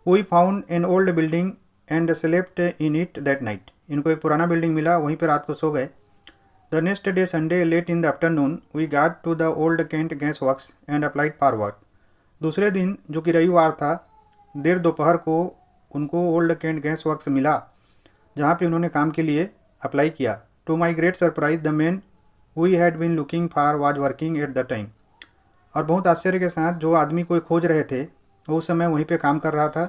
We found an old building and slept in it that night. इनको एक पुराना बिल्डिंग मिला, वहीं पर रात को सो गए। The next day Sunday late in the afternoon we got to the old Kent gas works and applied for work. दूसरे दिन जो कि रविवार था, देर दोपहर को उनको ओल्ड केंट गैस वर्क्स मिला, जहाँ पे उन्होंने काम के लिए अप्लाई किया। To my great surprise the man we had been looking for was working at the time. और बहुत आश्चर्य के साथ जो आदमी को खोज रहे थे वो उस समय वहीं पे काम कर रहा था।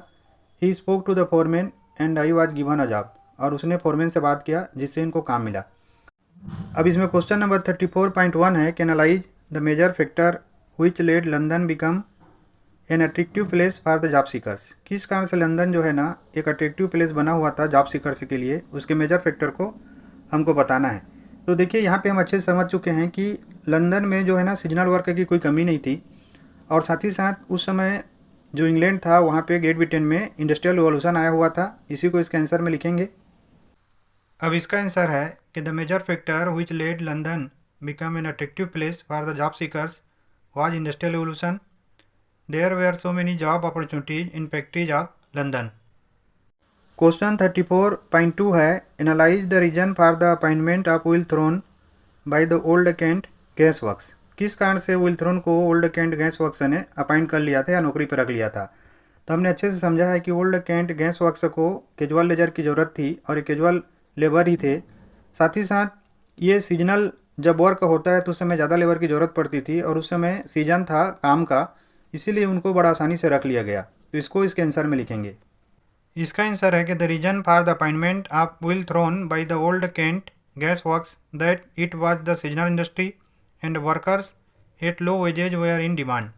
He spoke to the foreman and I was given a job, और उसने फोरमैन से बात किया जिससे इनको काम मिला। अब इसमें क्वेश्चन नंबर 34.1 है कि analyse the major factor which led London become an attractive place for the job seekers. किस कारण से लंदन जो है ना एक अट्रैक्टिव प्लेस बना हुआ था जॉब सीकर्स के लिए, उसके मेजर फैक्टर को हमको बताना है। तो देखिए यहाँ पे हम अच्छे से समझ चुके हैं कि लंदन में जो है ना सीजनल वर्क की कोई कमी नहीं थी, और साथ ही साथ उस समय जो इंग्लैंड था वहाँ पे ग्रेट ब्रिटेन में इंडस्ट्रियल रिवॉल्यूशन आया हुआ था। इसी को इसके आंसर में लिखेंगे। अब इसका आंसर है कि the major factor which led London become an attractive place for the job seekers was industrial revolution. There were so many job opportunities in factories of London. Question 34.2 है analyse the reason for the appointment of Will Thorne by the old Kent gas works. किस कारण से Will Thorne को old Kent gas works ने appoint कर लिया था या नौकरी पर रख लिया था। तो हमने अच्छे से समझा है कि ओल्ड केंट गैस वर्क्स को कैजुअल लेबर की ज़रूरत थी, और ये कैजुअल लेबर ही थे। साथ ही साथ ये सीजनल जब वर्क होता है तो उस समय ज़्यादा लेबर की ज़रूरत पड़ती थी, और उस समय सीजन था काम का, इसीलिए उनको बड़ा आसानी से रख लिया गया। तो इसको इसके आंसर में लिखेंगे। इसका आंसर है कि the reason for the appointment of Will Thorne by the old Kent gas works that it was the seasonal industry and workers at low wages were in demand.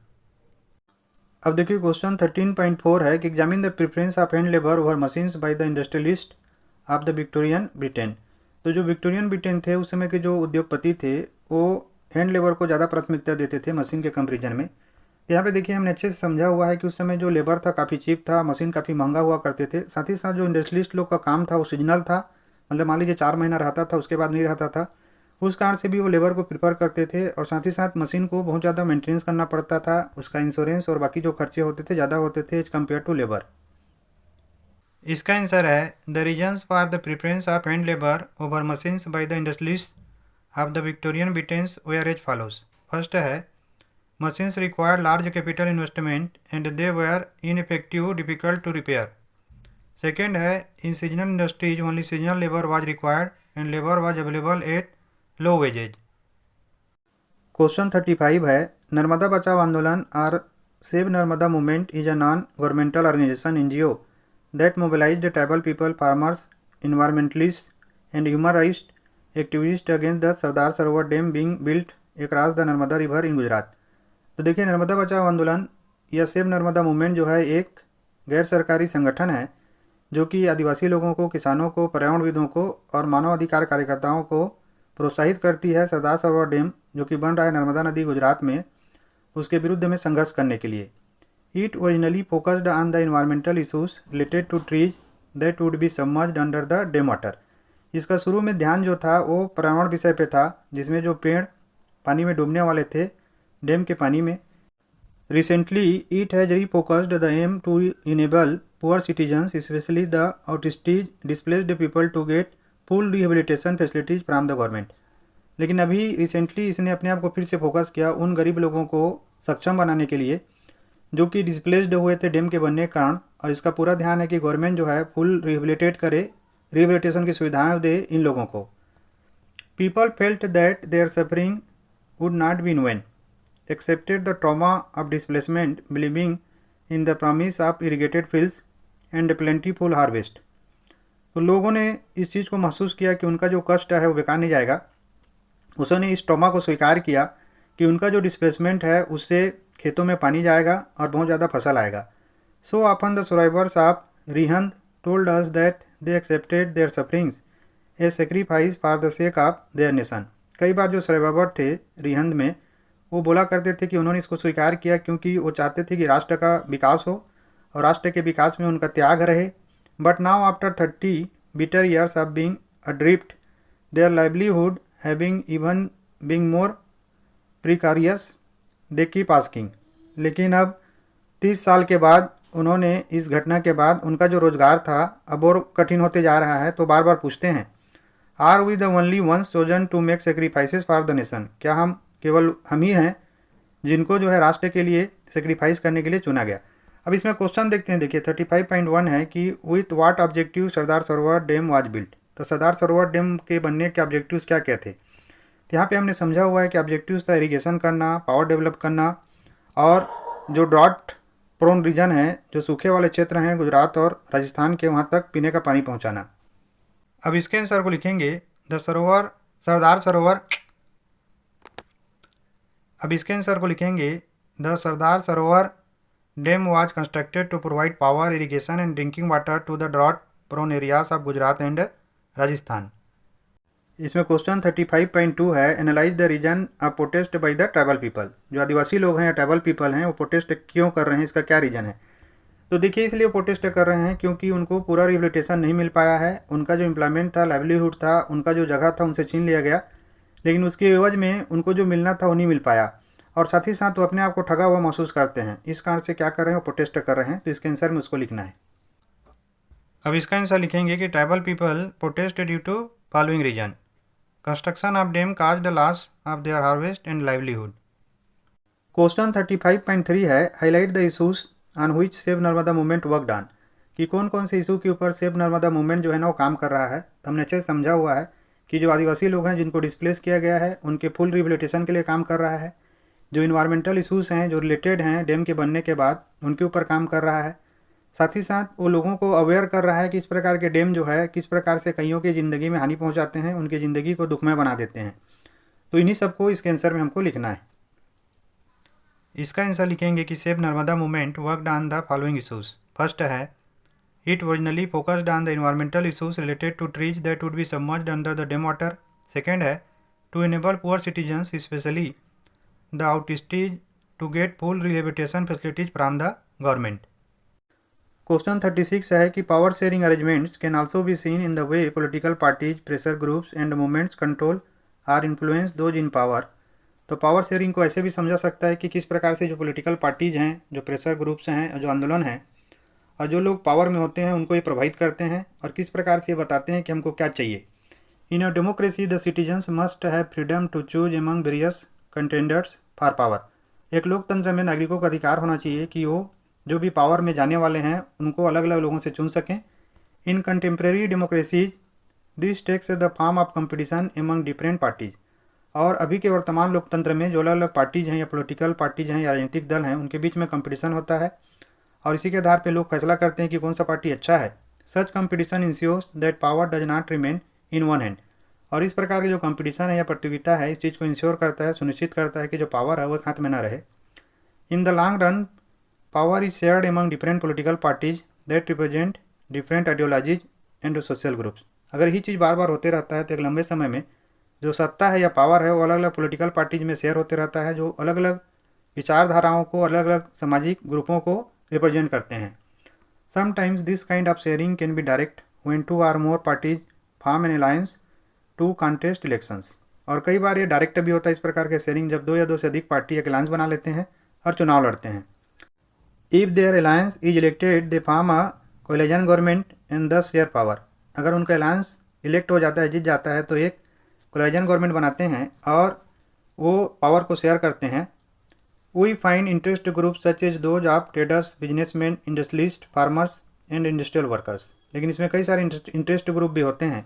अब देखिए क्वेश्चन 13.4 है कि examine the preference of hand labour over machines by the industrialist of the Victorian Britain. तो जो Victorian Britain थे उस समय के जो उद्योगपति थे वो हैंड लेबर को ज़्यादा प्राथमिकता देते थे मशीन के कंपेरिजन में। यहाँ पे देखिए हमने अच्छे से समझा हुआ है कि उस समय जो लेबर था काफ़ी चीप था, मशीन काफ़ी महंगा हुआ करते थे। साथ ही साथ जो इंडस्ट्रियलिस्ट लोग का काम था वो सीजनल था, मतलब मान लीजिए 4 महीना रहता था, उसके बाद नहीं रहता था। उस कारण से भी वो लेबर को प्रिफर करते थे, और साथ ही साथ मशीन को बहुत ज़्यादा मेंटेनेंस करना पड़ता था, उसका इंश्योरेंस और बाकी जो खर्चे होते थे ज़्यादा होते थे एज कम्पेयर टू लेबर। इसका आंसर है the reasons for the preference of hand labour over machines by the industrialist of the Victorian Britain's where as follows. First है machines required large capital investment and they were ineffective, difficult to repair. Second है in seasonal industries only seasonal labor was required and labor was available at low wages. Question 35 है नर्मदा बचाओ आंदोलन और Save Narmada Movement is a non-governmental organization (NGO) that mobilized tribal people, farmers, environmentalists, and human rights activists against the Sardar Sarovar dam being built across the Narmada river in Gujarat. तो देखिए, नर्मदा बचाओ आंदोलन या save Narmada movement जो है एक गैर सरकारी संगठन है जो कि आदिवासी लोगों को, किसानों को, पर्यावरणविदों को और मानवाधिकार कार्यकर्ताओं को प्रोत्साहित करती है सरदार सरोवर डैम जो कि बन रहा है नर्मदा नदी गुजरात में, उसके विरुद्ध में संघर्ष करने के लिए। It originally focused on the environmental issues related to trees that would be submerged under the dam water. इसका शुरू में ध्यान जो था वो पर्यावरण विषय पे था, जिसमें जो पेड़ पानी में डूबने वाले थे डैम के पानी में। Recently it has refocused the aim to enable poor citizens specially the oustees displaced people to get full rehabilitation facilities from the government. लेकिन अभी रिसेंटली इसने अपने आप को फिर से फोकस किया उन गरीब लोगों को सक्षम बनाने के लिए जो कि डिस्प्लेस्ड हुए थे डैम के बनने के कारण, और इसका पूरा ध्यान है कि गवर्नमेंट जो है फुल रिहेबिलिटेट करे, रिहेबिलिटेशन की सुविधाएं दे इन लोगों को। People felt that their suffering would not be in vain, accepted the trauma of displacement, believing in the promise of irrigated fields and plentiful harvest. तो लोगों ने इस चीज़ को महसूस किया कि उनका जो कष्ट है वो बेकार नहीं जाएगा। उसने इस ट्रॉमा को स्वीकार किया कि उनका जो डिस्प्लेसमेंट है उससे खेतों में पानी जाएगा और बहुत ज़्यादा फसल आएगा। So often the survivors of Rihand told us that they accepted their sufferings a sacrifice for the sake of their nation. कई बार जो सर्वाइवर थे रिहंद में वो बोला करते थे कि उन्होंने इसको स्वीकार किया क्योंकि वो चाहते थे कि राष्ट्र का विकास हो और राष्ट्र के विकास में उनका त्याग रहे। But now after 30 bitter years of being adrift, their livelihood having even being more precarious, they keep asking। लेकिन अब 30 साल के बाद उन्होंने इस घटना के बाद उनका जो रोजगार था अब और कठिन होते जा रहा है, तो बार बार पूछते हैं are we the only ones chosen to make sacrifices for the nation. क्या हम केवल हम ही हैं जिनको जो है राष्ट्र के लिए सेक्रीफाइस करने के लिए चुना गया। अब इसमें क्वेश्चन देखते हैं। देखिए 35.1 है कि with what objective Sardar Sarovar dam was built. तो सरदार सरोवर डैम के बनने के ऑब्जेक्टिव्स क्या क्या थे। तो यहाँ पे हमने समझा हुआ है कि ऑब्जेक्टिव्स था इरिगेशन करना, पावर डेवलप करना और जो ड्रॉट प्रोन रीजन है, जो सूखे वाले क्षेत्र हैं गुजरात और राजस्थान के, वहाँ तक पीने का पानी पहुँचाना। अब इसके आंसर को लिखेंगे द सरोवर सरदार सरोवर। अब इसके आंसर को लिखेंगे the Sardar Sarovar dam was constructed to provide power, irrigation and drinking water to the drought prone areas of Gujarat and Rajasthan. इसमें क्वेश्चन 35.2 है analyse the reason of protest by the tribal people. जो आदिवासी लोग हैं या ट्राइबल पीपल हैं वो प्रोटेस्ट क्यों कर रहे हैं, इसका क्या रीजन है। तो देखिए इसलिए प्रोटेस्ट कर रहे हैं क्योंकि उनको पूरा रिहेबिलिटेशन नहीं मिल पाया है। उनका जो एम्प्लॉयमेंट था, लाइवलीहुड था, उनका जो जगह था उनसे छीन लिया गया, लेकिन उसके एवज में उनको जो मिलना था वो नहीं मिल पाया, और साथ ही साथ वो अपने आप को ठगा हुआ महसूस करते हैं। इस कारण से क्या कर रहे हैं, वो प्रोटेस्ट कर रहे हैं। तो इसके आंसर में उसको लिखना है। अब इसका आंसर लिखेंगे कि tribal people protest due to following reason. Construction of dam cause the loss of their harvest and livelihood. Question 35.3 है highlight the issues on which save Narmada movement worked on. कि कौन कौन से इशू के ऊपर सेव नर्मदा मूवमेंट जो है ना वो काम कर रहा है। तो हमने अच्छे से समझा हुआ है कि जो आदिवासी लोग हैं जिनको डिस्प्लेस किया गया है उनके फुल रिहेबिलिटेशन के लिए काम कर रहा है। जो इन्वायरमेंटल इशूज़ हैं जो रिलेटेड हैं डैम के बनने के बाद, उनके ऊपर काम कर रहा है। साथ ही साथ वो लोगों को अवेयर कर रहा है कि इस प्रकार के डैम जो है किस प्रकार से कईयों की ज़िंदगी में हानि पहुंचाते हैं, उनकी ज़िंदगी को दुखमय बना देते हैं। तो इन्हीं सबको इसके आंसर में हमको लिखना है। इसका आंसर लिखेंगे कि save Narmada movement worked on the following issues. First है it originally focused on the environmental issues related to trees that would be submerged under the dam water. Second है to enable poor citizens specially the outistage to get full rehabilitation facilities from the government। Question 36 है कि power sharing arrangements can also be seen in the way political parties, pressure groups and movements control or influence those in power. तो power sharing को ऐसे भी समझा सकता है कि किस प्रकार से जो पॉलिटिकल पार्टीज हैं, जो प्रेशर ग्रुप्स हैं, जो आंदोलन हैं और जो लोग पावर में होते हैं उनको ये प्रभावित करते हैं और किस प्रकार से ये बताते हैं कि हमको क्या चाहिए। In a democracy the citizens must have freedom to choose among various contenders for power. एक लोकतंत्र में नागरिकों का अधिकार होना चाहिए कि वो जो भी पावर में जाने वाले हैं उनको अलग अलग लोगों से चुन सकें। In contemporary democracies this takes the form of competition among different parties. और अभी के वर्तमान लोकतंत्र में जो अलग अलग पार्टीज हैं या पॉलिटिकल पार्टीज हैं या राजनीतिक दल हैं उनके बीच में कंपटीशन होता है और इसी के आधार पर लोग फैसला करते हैं कि कौन सा पार्टी अच्छा है। Such competition ensures that power does not remain in one hand. और इस प्रकार की जो कंपटीशन है या प्रतियोगिता है इस चीज़ को इंश्योर करता है, सुनिश्चित करता है कि जो पावर है वो एक हाथ में ना रहे। In the long run power is shared among different political parties that represent different ideologies and social groups. अगर यही चीज़ बार बार होते रहता है तो एक लंबे समय में जो सत्ता है या पावर है वो अलग अलग पॉलिटिकल पार्टीज में शेयर होते रहता है, जो अलग अलग विचारधाराओं को, अलग अलग सामाजिक ग्रुपों को रिप्रेजेंट करते हैं। Sometimes this kind of sharing can be direct when two or more parties form an alliance to contest elections. और कई बार ये डायरेक्ट भी होता है इस प्रकार के शेयरिंग जब दो या दो से अधिक पार्टी एक अलायंस बना लेते हैं और चुनाव लड़ते हैं। If their alliance is elected they form a coalition government and thus share power. अगर उनका अलायंस इलेक्ट हो जाता है, जीत जाता है, तो एक कोलिजन गवर्नमेंट बनाते हैं और वो पावर को शेयर करते हैं। We find interest group such as those of traders, businessman, industrialist, farmers and industrial workers. लेकिन इसमें कई सारे इंटरेस्ट ग्रुप भी होते हैं,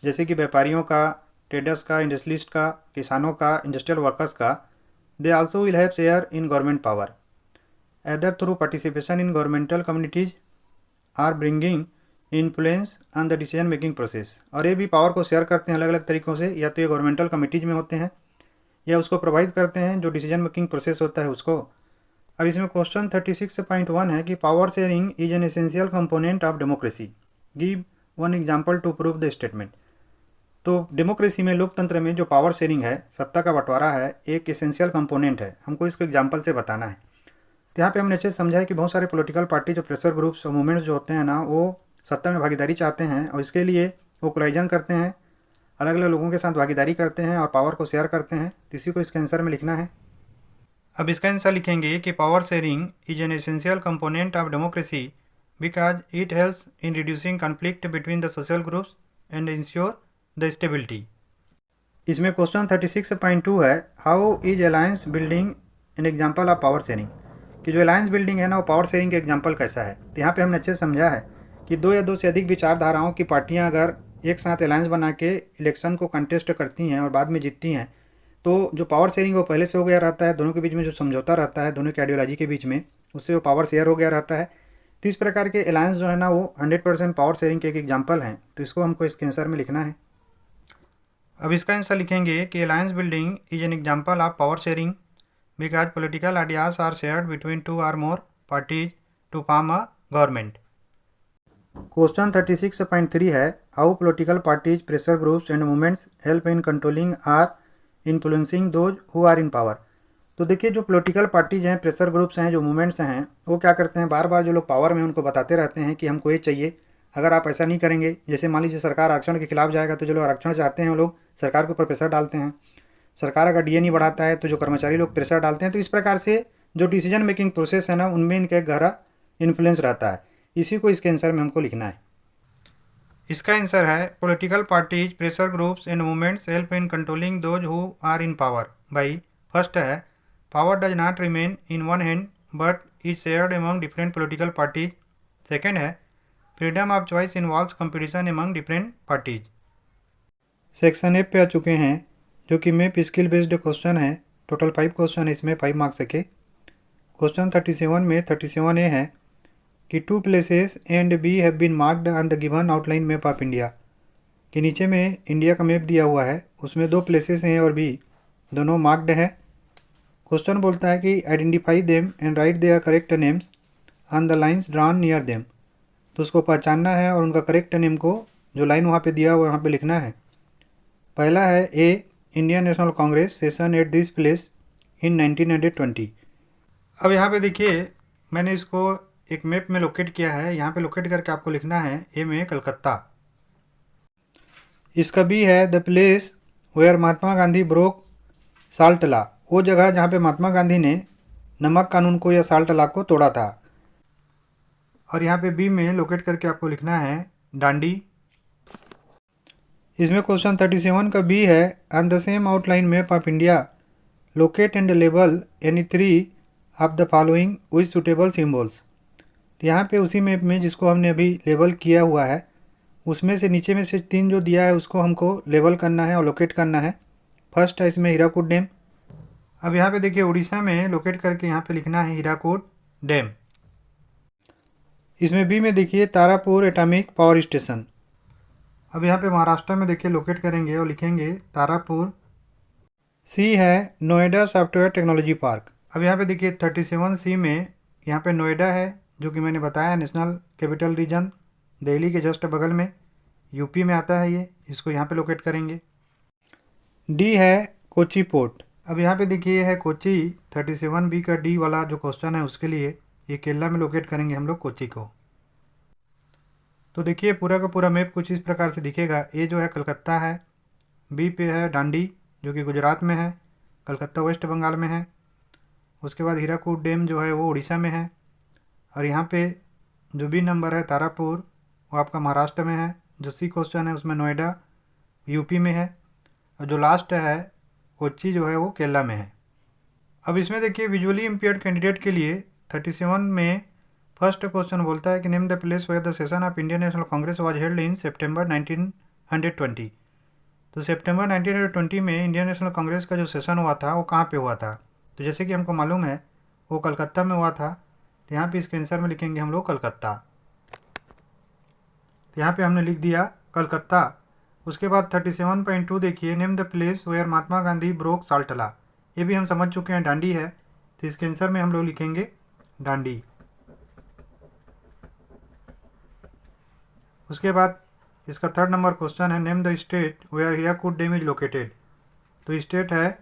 जैसे कि व्यापारियों का, ट्रेडर्स का, इंडस्ट्रियलिस्ट का, किसानों का, इंडस्ट्रियल वर्कर्स का। They also will have share in government power either through participation in governmental communities or bringing influence on the decision making process। और ये भी पावर को शेयर करते हैं अलग अलग तरीक़ों से, या तो ये गवर्नमेंटल कमिटीज़ में होते हैं या उसको प्रोवाइड करते हैं जो डिसीजन मेकिंग प्रोसेस होता है उसको। अब इसमें क्वेश्चन 36.1 है कि power sharing is an essential component of democracy, give one example to prove the statement. तो डेमोक्रेसी में, लोकतंत्र में जो पावर शेयरिंग है, सत्ता का बंटवारा है, एक एसेंशियल कंपोनेंट है, हमको इसको एग्जाम्पल से बताना है। तो यहाँ पे हमने अच्छे से समझा है कि बहुत सारे पॉलिटिकल पार्टी जो प्रेशर ग्रुप्स और मूवमेंट्स जो होते हैं ना, वो सत्ता में भागीदारी चाहते हैं और इसके लिए वो कोलाइजन करते हैं, अलग अलग लोगों के साथ भागीदारी करते हैं और पावर को शेयर करते हैं। तो इसी को इसके आंसर में लिखना है। अब इसका आंसर लिखेंगे कि power sharing is an essential component of democracy because it helps in reducing conflict between the social groups and ensure the stability. इसमें क्वेश्चन 36.2 है, how is alliance building an example of power sharing, कि जो alliance building है ना वो power sharing का example कैसा है। तो यहाँ पे हमने अच्छे से समझा है कि दो या दो से अधिक विचारधाराओं की पार्टियाँ अगर एक साथ अलायंस बना के इलेक्शन को कंटेस्ट करती हैं और बाद में जीतती हैं, तो जो पावर शेयरिंग वो पहले से हो गया रहता है, दोनों के बीच में जो समझौता रहता है, दोनों की आइडियोलॉजी के बीच में, उससे वो पावर शेयर हो गया रहता है। तो इस प्रकार के अलायंस जो है ना वो 100% पावर शेयरिंग के एक एग्जाम्पल हैं। तो इसको हमको इसके आंसर में लिखना है। अब इसका आंसर लिखेंगे कि alliance building is an example of power sharing because political ideas are shared between two or more parties to form a government। Question 36.3 है, how political parties, pressure groups and movements help in controlling or influencing those who are in power. तो देखिए, जो political parties हैं, pressure groups हैं, जो movements हैं, वो क्या करते हैं, बार बार जो लोग पावर में उनको बताते रहते हैं कि हमको ये चाहिए, अगर आप ऐसा नहीं करेंगे, जैसे मान लीजिए सरकार आरक्षण के खिलाफ जाएगा तो जो लोग आरक्षण चाहते हैं वो लोग सरकार के ऊपर प्रेशर डालते हैं। सरकार अगर डीए नहीं बढ़ाता है तो जो कर्मचारी लोग प्रेशर डालते हैं। तो इस प्रकार से जो डिसीजन मेकिंग प्रोसेस है ना उनमें इनका गहरा इन्फ्लुएंस रहता है। इसी को इसके आंसर में हमको लिखना है। इसका आंसर है, political parties, pressure groups and movements help in controlling those who are in power by. First है, power does not remain in one hand but is shared among different political parties. Second है, freedom of choice involves competition among different parties. Section A पे आ चुके हैं, जो कि map skill based question है। Total 5 question है, इसमें 5 मार्क्स के। क्वेश्चन 37 में 37A है कि 2 places and B have been marked on the given outline map of India, कि नीचे में इंडिया का मैप दिया हुआ है, उसमें 2 प्लेसेस हैं और बी दोनों मार्क्ड है। क्वेश्चन बोलता है कि identify them and write their correct names on the lines drawn near them. तो उसको पहचानना है और उनका करेक्ट नेम को जो लाइन वहाँ पे दिया हुआ वहाँ पे लिखना है। पहला है A, Indian National Congress session at this place in 1920। अब यहाँ पे देखिए, मैंने इसको एक मैप में लोकेट किया है। यहाँ पे लोकेट करके आपको लिखना है ए में कलकत्ता। इसका बी है the place where Mahatma Gandhi broke salt law, वो जगह जहाँ पे महात्मा गांधी ने नमक कानून को या साल्ट लॉ को तोड़ा था। और यहाँ पे बी में लोकेट करके आपको लिखना है डांडी। इसमें क्वेश्चन 37 का बी है, on the same outline map of India locate and label any 3 of the following with suitable symbols. तो यहाँ पे उसी मैप में जिसको हमने अभी लेबल किया हुआ है, उसमें से नीचे में से 3 जो दिया है उसको हमको लेबल करना है और लोकेट करना है फर्स्ट है इसमें हीराकुड डैम। अब यहाँ पे देखिए उड़ीसा में लोकेट करके यहाँ पे लिखना है हीराकुड डैम। इसमें बी में देखिए तारापुर एटॉमिक पावर स्टेशन। अब यहाँ पे महाराष्ट्र में देखिए लोकेट करेंगे और लिखेंगे तारापुर। सी है नोएडा सॉफ्टवेयर टेक्नोलॉजी पार्क। अब यहाँ पे देखिए 37C में यहाँ पे नोएडा है, जो कि मैंने बताया नेशनल कैपिटल रीजन, दिल्ली के जस्ट बगल में, यूपी में आता है ये, इसको यहाँ पे लोकेट करेंगे। डी है कोची पोर्ट। अब यहाँ पे देखिए ये है कोची। 37B का डी वाला जो क्वेश्चन है उसके लिए ये केरला में लोकेट करेंगे हम लोग कोची को। तो देखिए पूरा का पूरा मैप कुछ इस प्रकार से दिखेगा। ए जो है कलकत्ता है, बी पे है डांडी जो कि गुजरात में है, कलकत्ता वेस्ट बंगाल में है। उसके बाद हीराकुड डैम जो है वो उड़ीसा में है, और यहाँ पे जो बी नंबर है तारापुर वो आपका महाराष्ट्र में है। जो सी क्वेश्चन है उसमें नोएडा यूपी में है, और जो लास्ट है कोच्चि जो है वो केरला में है। अब इसमें देखिए विजुअली इम्पेयर्ड कैंडिडेट के लिए 37 में फर्स्ट क्वेश्चन बोलता है कि name the place where the session of Indian National Congress was held in September 1920। तो सितंबर 1920 में इंडियन नेशनल कांग्रेस का जो सेशन हुआ था वो कहाँ पे हुआ था? तो जैसे कि हमको मालूम है वो कलकत्ता में हुआ था, तो यहाँ पे इसके आंसर में लिखेंगे हम लोग कलकत्ता। तो यहाँ पे हमने लिख दिया कलकत्ता। उसके बाद 37.2 देखिए name the place where Mahatma Gandhi broke salt law. ये भी हम समझ चुके हैं डांडी है, तो इसके आंसर में हम लोग लिखेंगे डांडी। उसके बाद इसका थर्ड नंबर क्वेश्चन है name the state where Hirakud dam is located. तो स्टेट है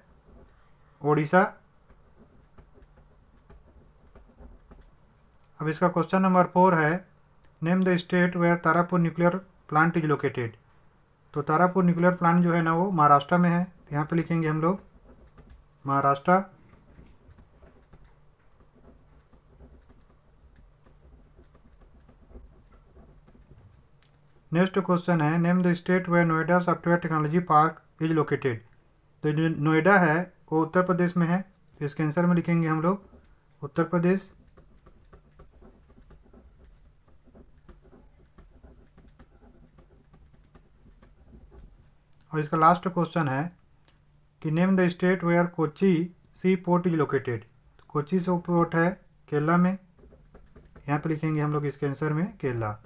ओडिशा। अब इसका क्वेश्चन नंबर 4 है name the state where Tarapur nuclear plant is located. तो तारापुर न्यूक्लियर प्लांट जो है ना वो महाराष्ट्र में है, तो यहाँ पे लिखेंगे हम लोग महाराष्ट्र। नेक्स्ट क्वेश्चन है name the state where Noida software technology park is located. तो जो नोएडा है वो उत्तर प्रदेश में है, तो इसके आंसर में लिखेंगे हम लोग उत्तर प्रदेश। और इसका लास्ट क्वेश्चन है कि name the state where Kochi sea port is located. Kochi sea port है केरला में, यहाँ पे लिखेंगे हम लोग इसके आंसर में केरला।